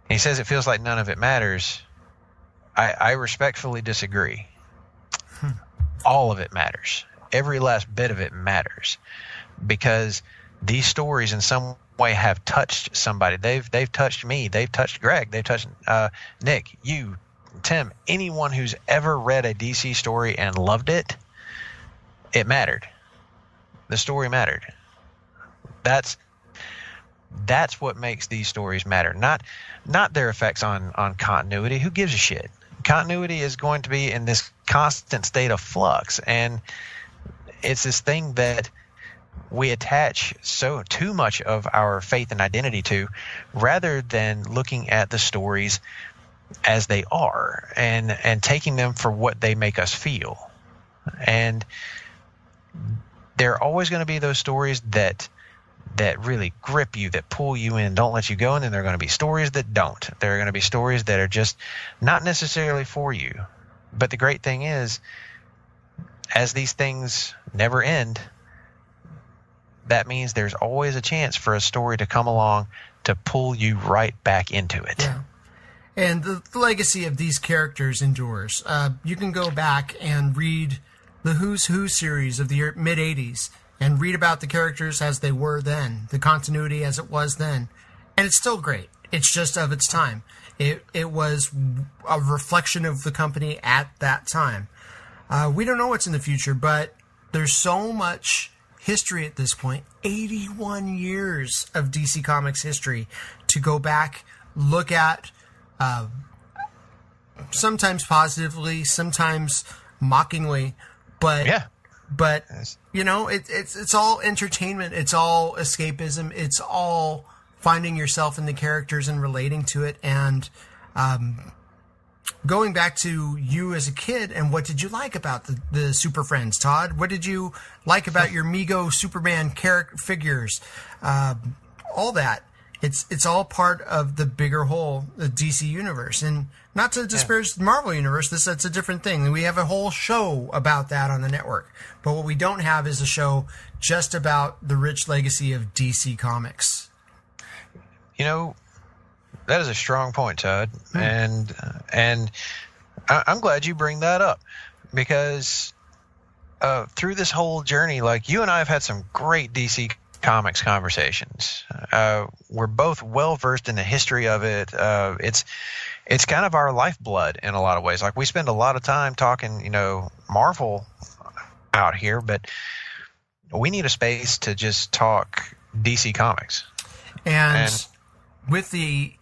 he says it feels like none of it matters. I respectfully disagree. All of it matters. Every last bit of it matters, because these stories in some way have touched somebody. They've touched me. They've touched Greg. They've touched Nick, you, Tim, anyone who's ever read a DC story and loved it. It mattered. The story mattered. That's That's what makes these stories matter, not their effects on continuity. Who gives a shit? Continuity is going to be in this constant state of flux, and it's this thing that we attach too much of our faith and identity to, rather than looking at the stories as they are and taking them for what they make us feel. And there are always going to be those stories that really grip you, that pull you in, don't let you go. And then there are going to be stories that don't. There are going to be stories that are just not necessarily for you. But the great thing is, as these things never end, that means there's always a chance for a story to come along to pull you right back into it. Yeah. And the legacy of these characters endures. You can go back and read the Who's Who series of the mid-'80s and read about the characters as they were then, the continuity as it was then. And it's still great. It's just of its time. It was a reflection of the company at that time. We don't know what's in the future, but there's so much history at this point. 81 years of DC Comics history to go back, look at, sometimes positively, sometimes mockingly, but yeah. But you know, it's all entertainment. It's all escapism. It's all finding yourself in the characters and relating to it. And going back to you as a kid, and what did you like about the Super Friends, Todd? What did you like about your Mego Superman character figures? All that. It's all part of the bigger whole, the DC universe. And not to disparage the Marvel universe, that's a different thing. We have a whole show about that on the network. But what we don't have is a show just about the rich legacy of DC Comics. You know, that is a strong point, Todd. And I'm glad you bring that up, because through this whole journey, like, you and I have had some great DC Comics conversations. We're both well versed in the history of it. It's kind of our lifeblood in a lot of ways. Like, we spend a lot of time talking, you know, Marvel out here, but we need a space to just talk DC Comics. And with the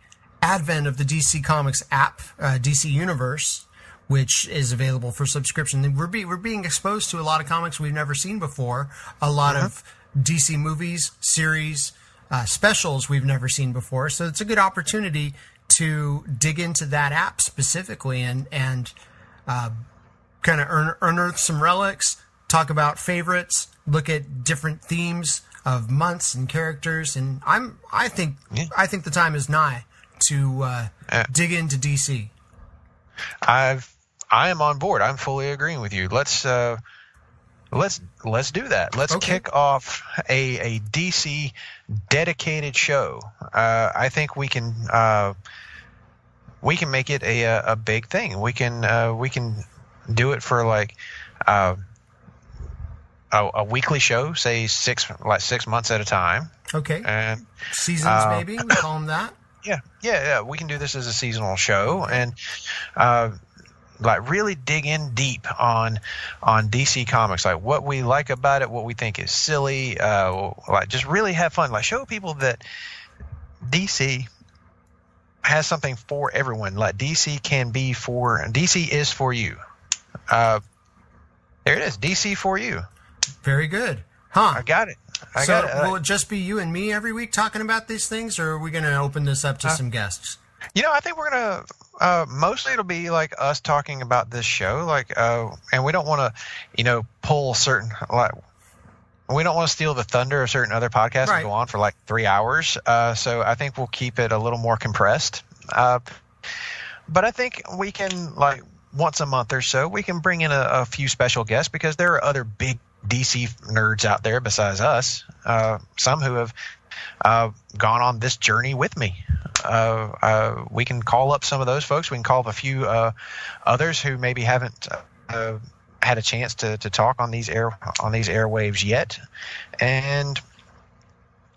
advent of the DC Comics app, DC Universe, which is available for subscription, we're being exposed to a lot of comics we've never seen before, a lot of DC movies, series, specials we've never seen before. So it's a good opportunity to dig into that app specifically and kind of unearth some relics, talk about favorites, look at different themes of months and characters. And I think the time is nigh to dig into DC. I am on board. I'm fully agreeing with you. Let's do that. Let's kick off a DC dedicated show. I think we can make it a big thing. We can do it for like a weekly show, say 6 months at a time. Okay. And seasons, maybe we call them that. Yeah. We can do this as a seasonal show, and like really dig in deep on DC Comics, like what we like about it, what we think is silly, like just really have fun, like show people that DC has something for everyone. Like DC is for you. There it is, DC for you. Very good. Huh. I got it. Will it just be you and me every week talking about these things, or are we going to open this up to some guests? You know, I think we're going to, mostly it'll be like us talking about this show, like, and we don't want to, you know, pull certain, like, we don't want to steal the thunder of certain other podcasts and go on for like 3 hours. So I think we'll keep it a little more compressed. But I think we can, like, once a month or so, we can bring in a few special guests, because there are other big DC nerds out there besides us, some who have gone on this journey with me. We can call up some of those folks. We can call up a few others who maybe haven't had a chance to talk on these airwaves yet, and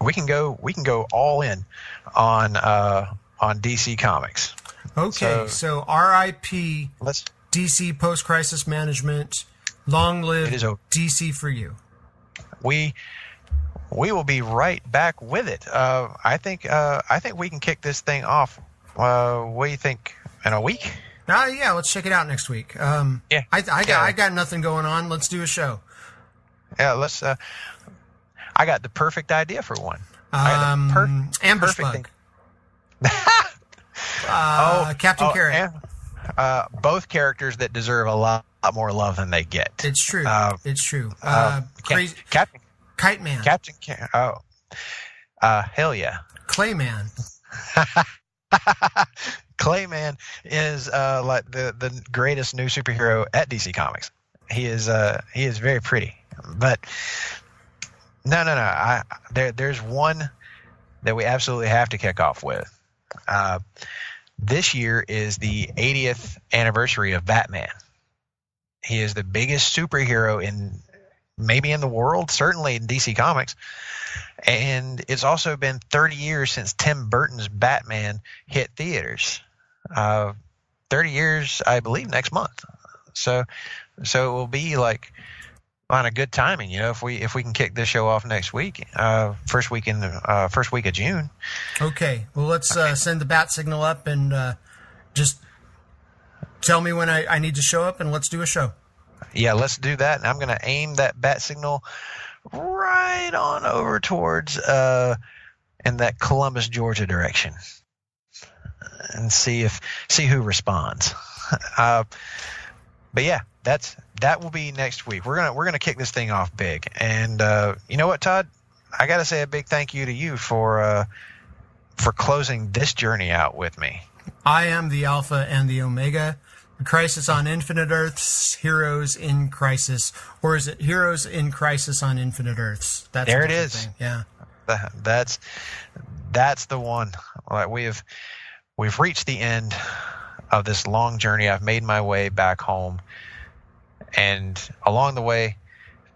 we can go all in on DC Comics. Okay, so R.I.P. DC Post-Crisis Management. Long live DC for you. We we will be right back with it. I think we can kick this thing off. What do you think? In a week? Yeah, let's check it out next week. Yeah, I got nothing going on. Let's do a show. Yeah, let's. I got the perfect idea for one. Ambush perfect Bug. Captain Carrot. Both characters that deserve a lot more love than they get. It's true. It's true. Crazy. Captain Kite Man. Captain. Hell yeah. Clayman. Clayman is like the greatest new superhero at DC Comics. He is very pretty, but no. There's one that we absolutely have to kick off with. This year is the 80th anniversary of Batman. He is the biggest superhero in the world, certainly in DC Comics. And it's also been 30 years since Tim Burton's Batman hit theaters. 30 years, I believe, next month. So it will be like on a good timing, if we can kick this show off next week, first week of June. Okay. Well, let's send the bat signal up and just tell me when I need to show up, and let's do a show. Yeah, let's do that. And I'm going to aim that bat signal right on over towards in that Columbus, Georgia direction, and see who responds. But yeah, that will be next week. We're gonna kick this thing off big. And you know what, Todd? I gotta say a big thank you to you for closing this journey out with me. I am the Alpha and the Omega. Crisis on Infinite Earths, Heroes in Crisis, or is it Heroes in Crisis on Infinite Earths? That's there it is. Thing. Yeah, that's the one. Like we've reached the end of this long journey. I've made my way back home, and along the way,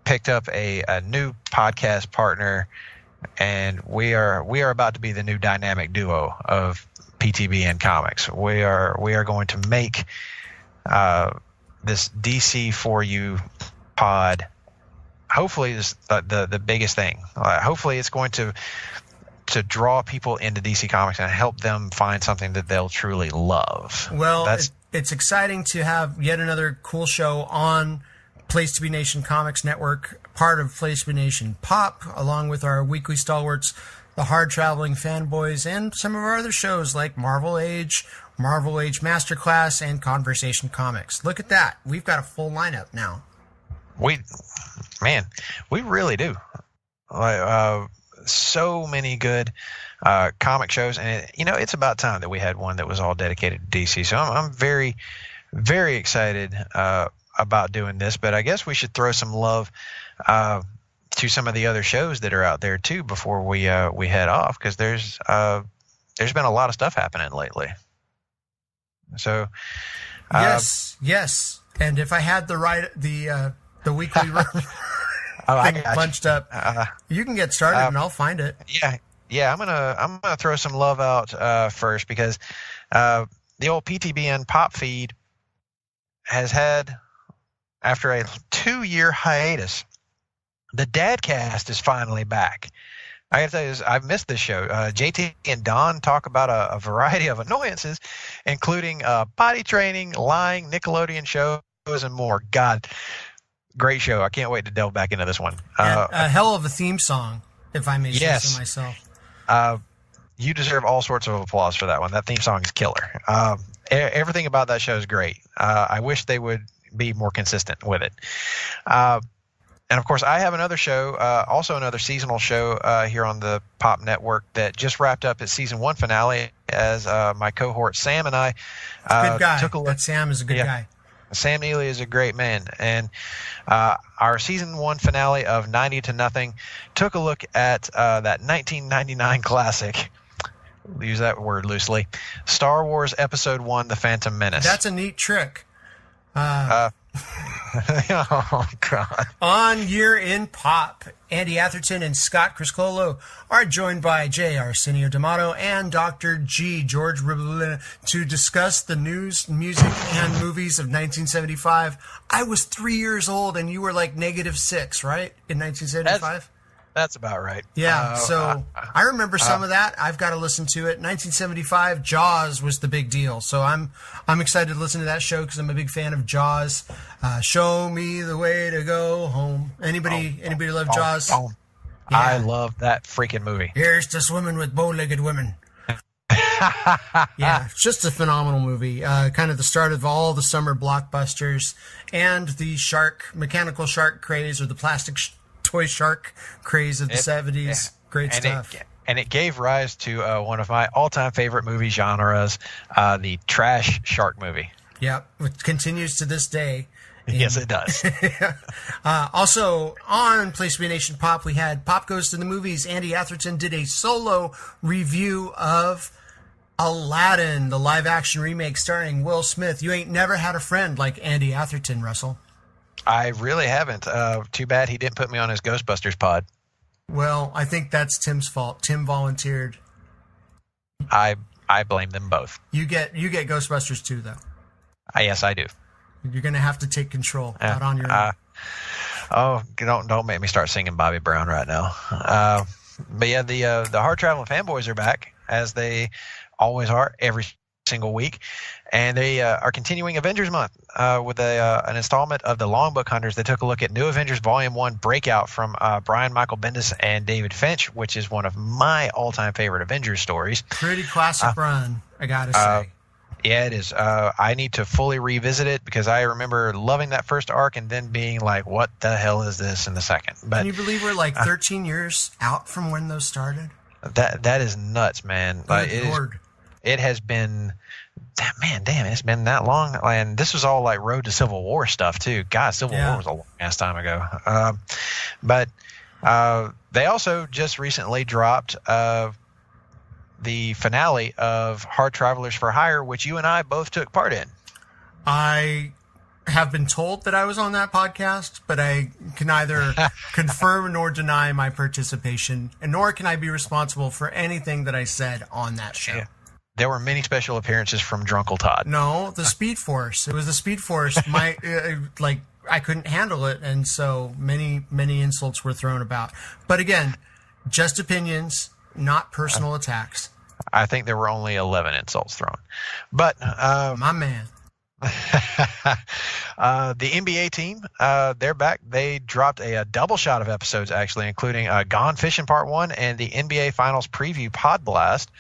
picked up a new podcast partner, and we are about to be the new dynamic duo of PTBN Comics. We are going to make this DC for you pod, hopefully is the biggest thing. Hopefully it's going to draw people into DC Comics and help them find something that they'll truly love. Well, it's exciting to have yet another cool show on Place to Be Nation Comics Network, part of Place to Be Nation Pop, along with our weekly stalwarts, the Hard Traveling Fanboys, and some of our other shows like Marvel Age Masterclass, and Conversation Comics. Look at that. We've got a full lineup now. We really do. So many good comic shows, and it's about time that we had one that was all dedicated to DC. So I'm very, very excited about doing this. But I guess we should throw some love to some of the other shows that are out there too before we head off, because there's been a lot of stuff happening lately. So yes, and if I had the weekly thing punched up, you can get started and I'll find it. Yeah. I'm gonna throw some love out first, because the old PTBN Pop feed has had, after a 2-year hiatus, the Dadcast is finally back. I gotta tell you, I've missed this show. JT and Don talk about a variety of annoyances, including potty training, lying, Nickelodeon shows, and more. God, great show. I can't wait to delve back into this one. A hell of a theme song, if I may say so myself. You deserve all sorts of applause for that one. That theme song is killer. Everything about that show is great. I wish they would be more consistent with it. And of course, I have another show, also another seasonal show here on the Pop Network that just wrapped up its season 1 finale, as my cohort Sam and I good guy. took a look. That Sam is a good guy. Sam Neely is a great man, and our season 1 finale of 90 to Nothing took a look at that 1999 classic. We'll use that word loosely. Star Wars Episode 1: The Phantom Menace. That's a neat trick. Oh, God. On Year in Pop, Andy Atherton and Scott Criscolo are joined by J. Arsenio D'Amato and Dr. G. George Ribolina to discuss the news, music, and movies of 1975. I was 3 years old, and you were like -6, right? In 1975? That's about right. Yeah, so I remember some of that. I've got to listen to it. 1975, Jaws was the big deal. So I'm excited to listen to that show because I'm a big fan of Jaws. Show me the way to go home. Anybody love Jaws? Yeah. I love that freaking movie. Here's to swimming with bow-legged women. Yeah, it's just a phenomenal movie. Kind of the start of all the summer blockbusters and the mechanical shark craze, or the plastic toy shark craze of the 70s. Yeah. Great stuff. And it gave rise to one of my all-time favorite movie genres, the trash shark movie. Yeah, which continues to this day. Yes, it does. Also, on Place to Be Nation Pop, we had Pop Goes to the Movies. Andy Atherton did a solo review of Aladdin, the live-action remake starring Will Smith. You ain't never had a friend like Andy Atherton, Russell. I really haven't. Too bad he didn't put me on his Ghostbusters pod. Well, I think that's Tim's fault. Tim volunteered. I blame them both. You get Ghostbusters too, though. Yes, I do. You're going to have to take control out on your own. Don't make me start singing Bobby Brown right now. But yeah, the Hard Traveling Fanboys are back, as they always are every single week, and they are continuing Avengers Month with an installment of the Long Book Hunters. They took a look at New Avengers Volume 1 Breakout from Brian Michael Bendis and David Finch, which is one of my all-time favorite Avengers stories. Pretty classic run, I gotta say. Yeah, it is. I need to fully revisit it because I remember loving that first arc and then being like, what the hell is this in the second? But can you believe we're like 13 years out from when those started? That is nuts, man. Lord. It has been, man, damn, it's been that long. And this was all like Road to Civil War stuff too. God, Civil War was a long ass time ago. But they also just recently dropped the finale of Hard Travelers for Hire, which you and I both took part in. I have been told that I was on that podcast, but I can neither confirm nor deny my participation, and nor can I be responsible for anything that I said on that show. Yeah. There were many special appearances from Drunkle Todd. No, the Speed Force. It was the Speed Force. My I couldn't handle it, and so many insults were thrown about. But again, just opinions, not personal attacks. I think there were only 11 insults thrown. But my man. The NBA team, they're back. They dropped a double shot of episodes, actually, including Gone Fishing Part 1 and the NBA Finals Preview Pod Blast.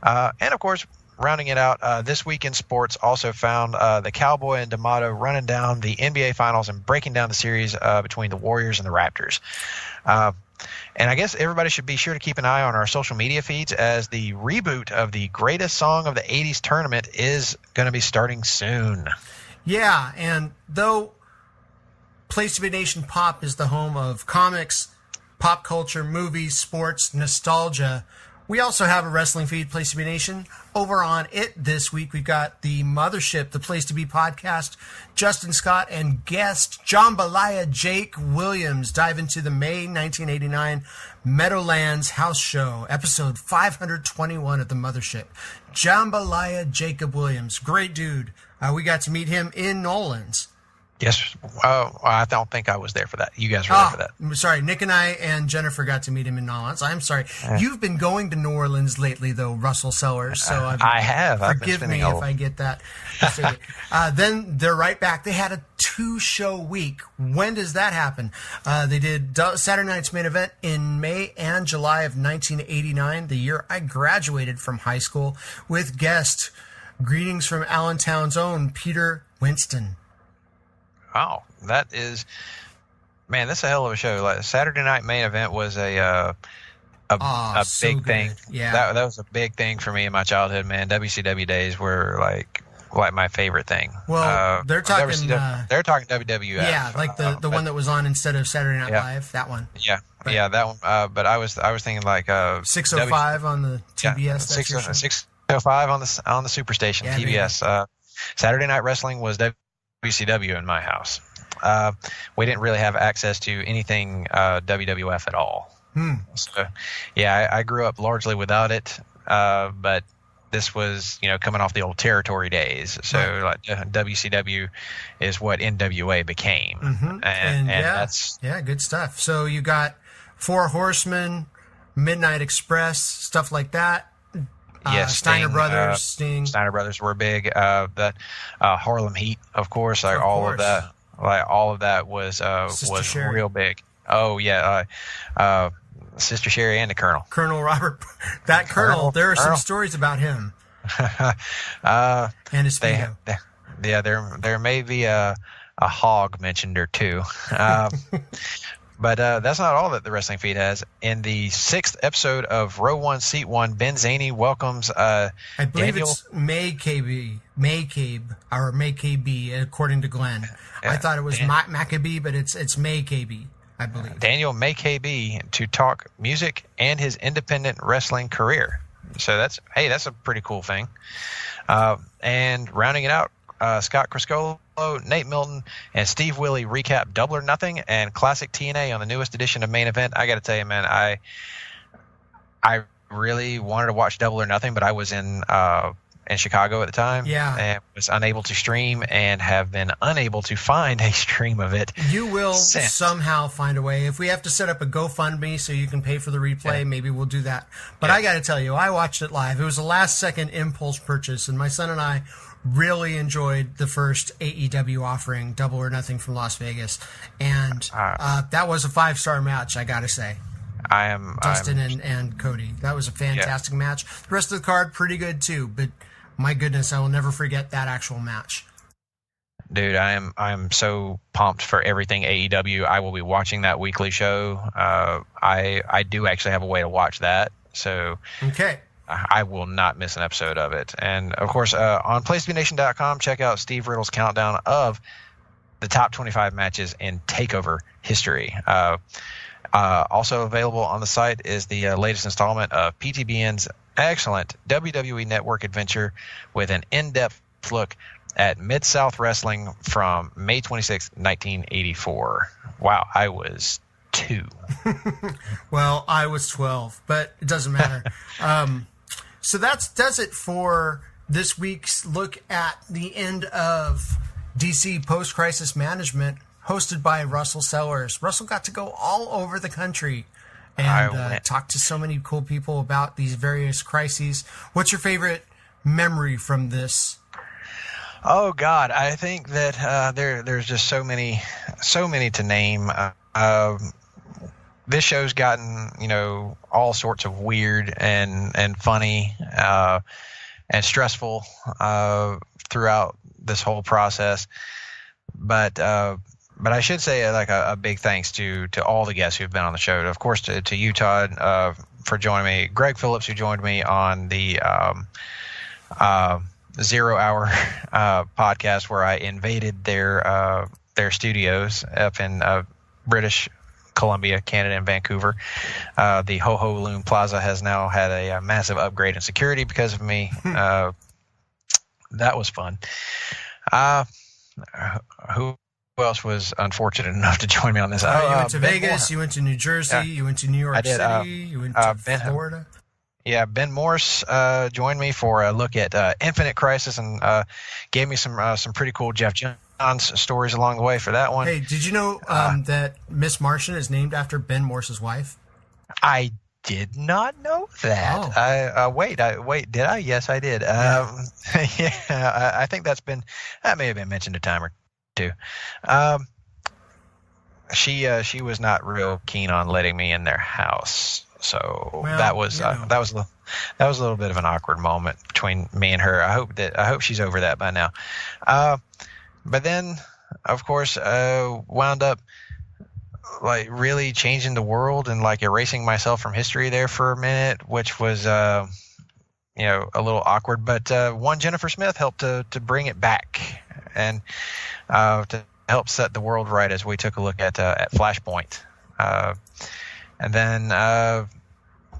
And, of course, rounding it out, This Week in Sports also found the Cowboy and D'Amato running down the NBA Finals and breaking down the series between the Warriors and the Raptors. And I guess everybody should be sure to keep an eye on our social media feeds, as the reboot of the Greatest Song of the 80s tournament is going to be starting soon. Yeah, and though Place to Be Nation Pop is the home of comics, pop culture, movies, sports, nostalgia, we also have a wrestling feed, Place to Be Nation. Over on it this week, we've got the Mothership, the Place to Be podcast, Justin Scott, and guest Jambalaya Jake Williams dive into the May 1989 Meadowlands House Show, episode 521 of the Mothership. Jambalaya Jacob Williams, great dude. We got to meet him in Nolans. Yes. I don't think I was there for that. You guys were there for that. I'm sorry. Nick and I and Jennifer got to meet him in New Orleans. I'm sorry. You've been going to New Orleans lately, though, Russell Sellers. So I have. Forgive me if I get that. Then they're right back. They had a 2-show week. When does that happen? They did Saturday Night's Main Event in May and July of 1989, the year I graduated from high school, with guest greetings from Allentown's own Peter Winston. Wow, that is, man, that's a hell of a show. Like, Saturday Night Main Event was a big thing. Yeah, that was a big thing for me in my childhood. Man, WCW days were like my favorite thing. Well, they're talking WWF. Yeah, like the one that was on instead of Saturday Night Live. That one. Yeah, that one. But I was thinking like 605 on the TBS. 605 on the Superstation TBS. Saturday Night Wrestling was WCW in my house. We didn't really have access to anything WWF at all. So, yeah, I grew up largely without it, but this was, coming off the old territory days. So like WCW is what NWA became. Mm-hmm. And that's... Yeah, good stuff. So you got Four Horsemen, Midnight Express, stuff like that. Yes, Steiner Brothers, Sting. Steiner Brothers were big. Harlem Heat, of course, Of course. all of that was Sherry. real big. Oh yeah, Sister Sherry and the Colonel. Colonel Robert, that Colonel. There are some stories about him and his speedo. There may be a hog mentioned or two. But that's not all that the Wrestling Feed has. In the 6th episode of Row 1, Seat 1, Ben Zaney welcomes I believe Daniel. it's Maycabe, or Maycabe, according to Glenn. I thought it was Maccabee, but it's Maycabe, I believe. Daniel Maycabe to talk music and his independent wrestling career. So that's a pretty cool thing. And rounding it out, Scott Criscolo, Nate Milton, and Steve Willie recap Double or Nothing and Classic TNA on the newest edition of Main Event. I got to tell you, man, I really wanted to watch Double or Nothing, but I was in Chicago at the time, and was unable to stream, and have been unable to find a stream of it. You will somehow find a way. If we have to set up a GoFundMe so you can pay for the replay, maybe we'll do that. But I got to tell you, I watched it live. It was a last-second impulse purchase, and my son and I really enjoyed the first AEW offering, Double or Nothing from Las Vegas, and that was a 5-star match, I gotta say. Dustin and Cody. That was a fantastic match. The rest of the card, pretty good too, but my goodness, I will never forget that actual match. Dude, I am so pumped for everything AEW. I will be watching that weekly show. I do actually have a way to watch that, so okay. I will not miss an episode of it. And, of course, on PlaceToBeNation.com, check out Steve Riddle's countdown of the top 25 matches in TakeOver history. Also available on the site is the latest installment of PTBN's excellent WWE Network adventure with an in-depth look at Mid-South Wrestling from May 26, 1984. Wow, I was 2. Well, I was 12, but it doesn't matter. So that does it for this week's look at the end of DC Post-Crisis Management, hosted by Russell Sellers. Russell got to go all over the country and talk to so many cool people about these various crises. What's your favorite memory from this? Oh God, I think that there's just so many to name. This show's gotten, all sorts of weird and funny and stressful throughout this whole process. But I should say a big thanks to all the guests who've been on the show. Of course, to you, Todd, for joining me. Greg Phillips, who joined me on the 0 Hour podcast, where I invaded their studios up in British Columbia, Canada, and Vancouver. The Ho Ho Loom Plaza has now had a massive upgrade in security because of me. That was fun. Who else was unfortunate enough to join me on this? You went to Vegas, you went to New Jersey, you went to New York City, you went to Florida. Yeah, Ben Morse joined me for a look at Infinite Crisis and gave me some pretty cool Jeff Jones stories along the way for that one. Hey, did you know that Miss Martian is named after Ben Morse's wife? I did not know that. Oh. Wait, did I? Yes, I did. Yeah, I think that may have been mentioned a time or two. She was not real keen on letting me in their house, so that was a little bit of an awkward moment between me and her. I hope she's over that by now. But then, of course, wound up really changing the world and erasing myself from history there for a minute, which was a little awkward. But one Jennifer Smith helped to bring it back and to help set the world right as we took a look at Flashpoint. And then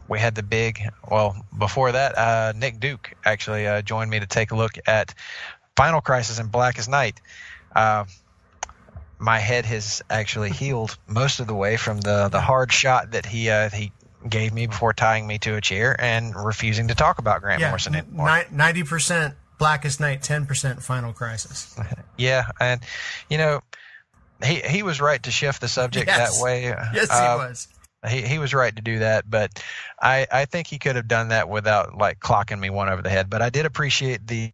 we had the big. Well, before that, Nick Duke actually joined me to take a look at Final Crisis and Blackest Night. My head has actually healed most of the way from the hard shot that he gave me before tying me to a chair and refusing to talk about Grant Morrison anymore. 90% Blackest Night, 10% Final Crisis. Yeah, and he was right to shift the subject that way. Yes, he was. He was right to do that, but I think he could have done that without like clocking me one over the head. But I did appreciate the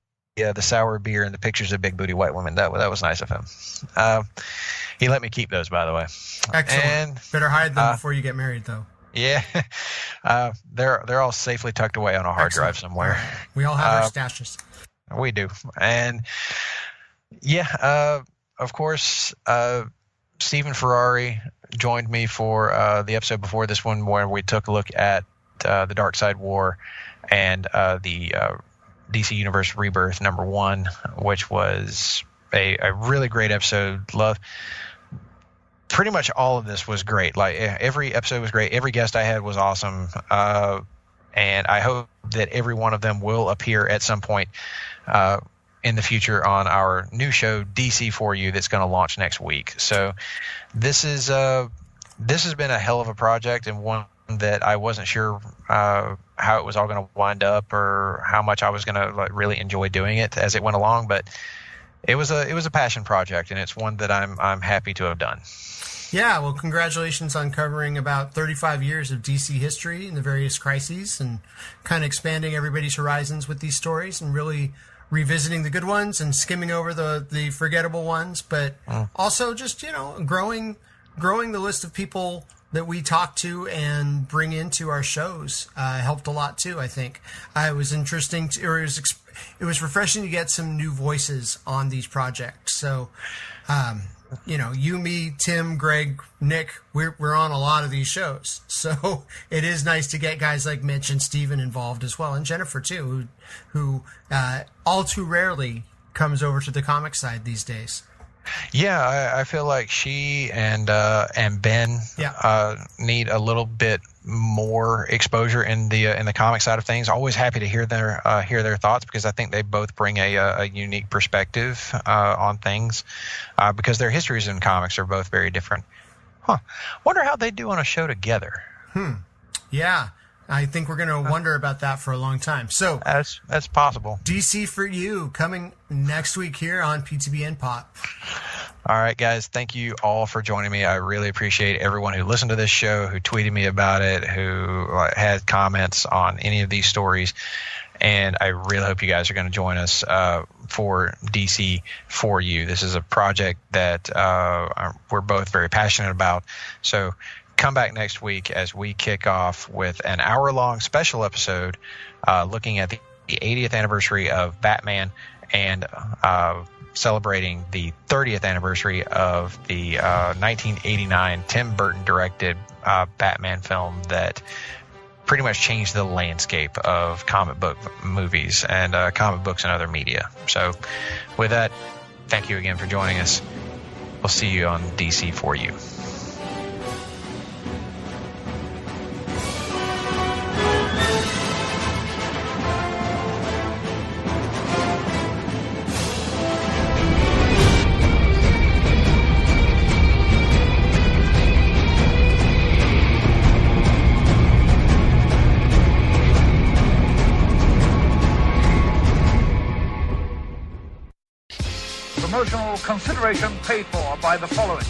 sour beer and the pictures of big booty white women. That was nice of him. He let me keep those, by the way. Excellent. And, better hide them before you get married, though. Yeah, they're all safely tucked away on a hard drive somewhere. We all have our stashes. We do, and yeah, of course, Stephen Ferrari joined me for the episode before this one, where we took a look at the Dark Side War and the DC Universe Rebirth #1, which was a really great episode. Pretty much all of this was great. Like every episode was great. Every guest I had was awesome. And I hope that every one of them will appear at some point in the future on our new show, DC For You, that's going to launch next week. So this has been a hell of a project, and one that I wasn't sure how it was all going to wind up or how much I was going to really enjoy doing it as it went along. But it was a passion project, and it's one that I'm happy to have done. Yeah, well, congratulations on covering about 35 years of DC history and the various crises, and kind of expanding everybody's horizons with these stories, and really revisiting the good ones and skimming over the forgettable ones, but also just, growing the list of people that we talk to and bring into our shows helped a lot too, I think. It was interesting, it was refreshing to get some new voices on these projects. So, you, me, Tim, Greg, Nick, we're on a lot of these shows. So it is nice to get guys like Mitch and Steven involved as well, and Jennifer too, who all too rarely comes over to the comic side these days. Yeah, I feel like she and Ben need a little bit more exposure in the comic side of things. Always happy to hear their thoughts, because I think they both bring a unique perspective on things, because their histories in comics are both very different. Wonder how they do on a show together. Yeah. I think we're going to wonder about that for a long time. So that's possible. DC For You coming next week here on PTBN Pop. All right, guys. Thank you all for joining me. I really appreciate everyone who listened to this show, who tweeted me about it, who had comments on any of these stories. And I really hope you guys are going to join us for DC For You. This is a project that we're both very passionate about. So come back next week as we kick off with an hour-long special episode looking at the 80th anniversary of Batman and celebrating the 30th anniversary of the 1989 Tim Burton-directed Batman film that pretty much changed the landscape of comic book movies and comic books and other media. So with that, thank you again for joining us. We'll see you on DC For You. Promotional consideration paid for by the following.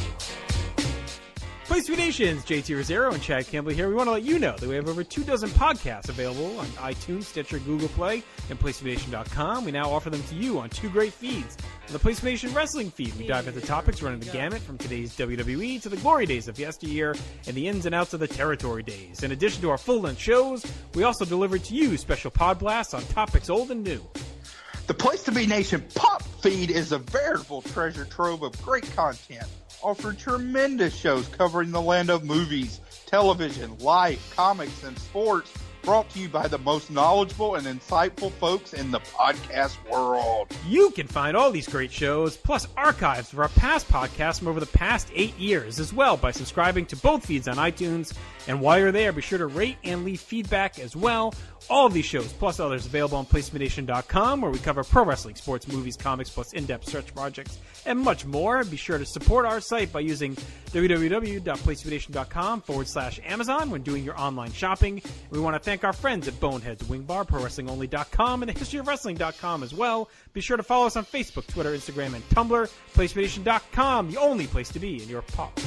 Place to Be Nations, JT Rosero and Chad Campbell here. We want to let you know that we have over 24 podcasts available on iTunes, Stitcher, Google Play, and PlaceToBeNation.com. We now offer them to you on two great feeds. On the Place to Be Nation Wrestling feed, we dive into topics running the gamut from today's WWE to the glory days of yesteryear and the ins and outs of the territory days. In addition to our full-length shows, we also deliver to you special pod blasts on topics old and new. The Place to Be Nation Pop feed is a veritable treasure trove of great content, offering tremendous shows covering the land of movies, television, life, comics, and sports, brought to you by the most knowledgeable and insightful folks in the podcast world. You can find all these great shows, plus archives of our past podcasts from over the past 8 years as well, by subscribing to both feeds on iTunes. And while you're there, be sure to rate and leave feedback as well. All of these shows, plus others, available on PlaceToBeNation.com, where we cover pro wrestling, sports, movies, comics, plus in-depth search projects, and much more. Be sure to support our site by using www.PlaceToBeNation.com/Amazon when doing your online shopping. We want to thank our friends at Boneheads Wing Bar, ProWrestlingOnly.com, and TheHistoryOfWrestling.com as well. Be sure to follow us on Facebook, Twitter, Instagram, and Tumblr. PlaceToBeNation.com, the only place to be in your pop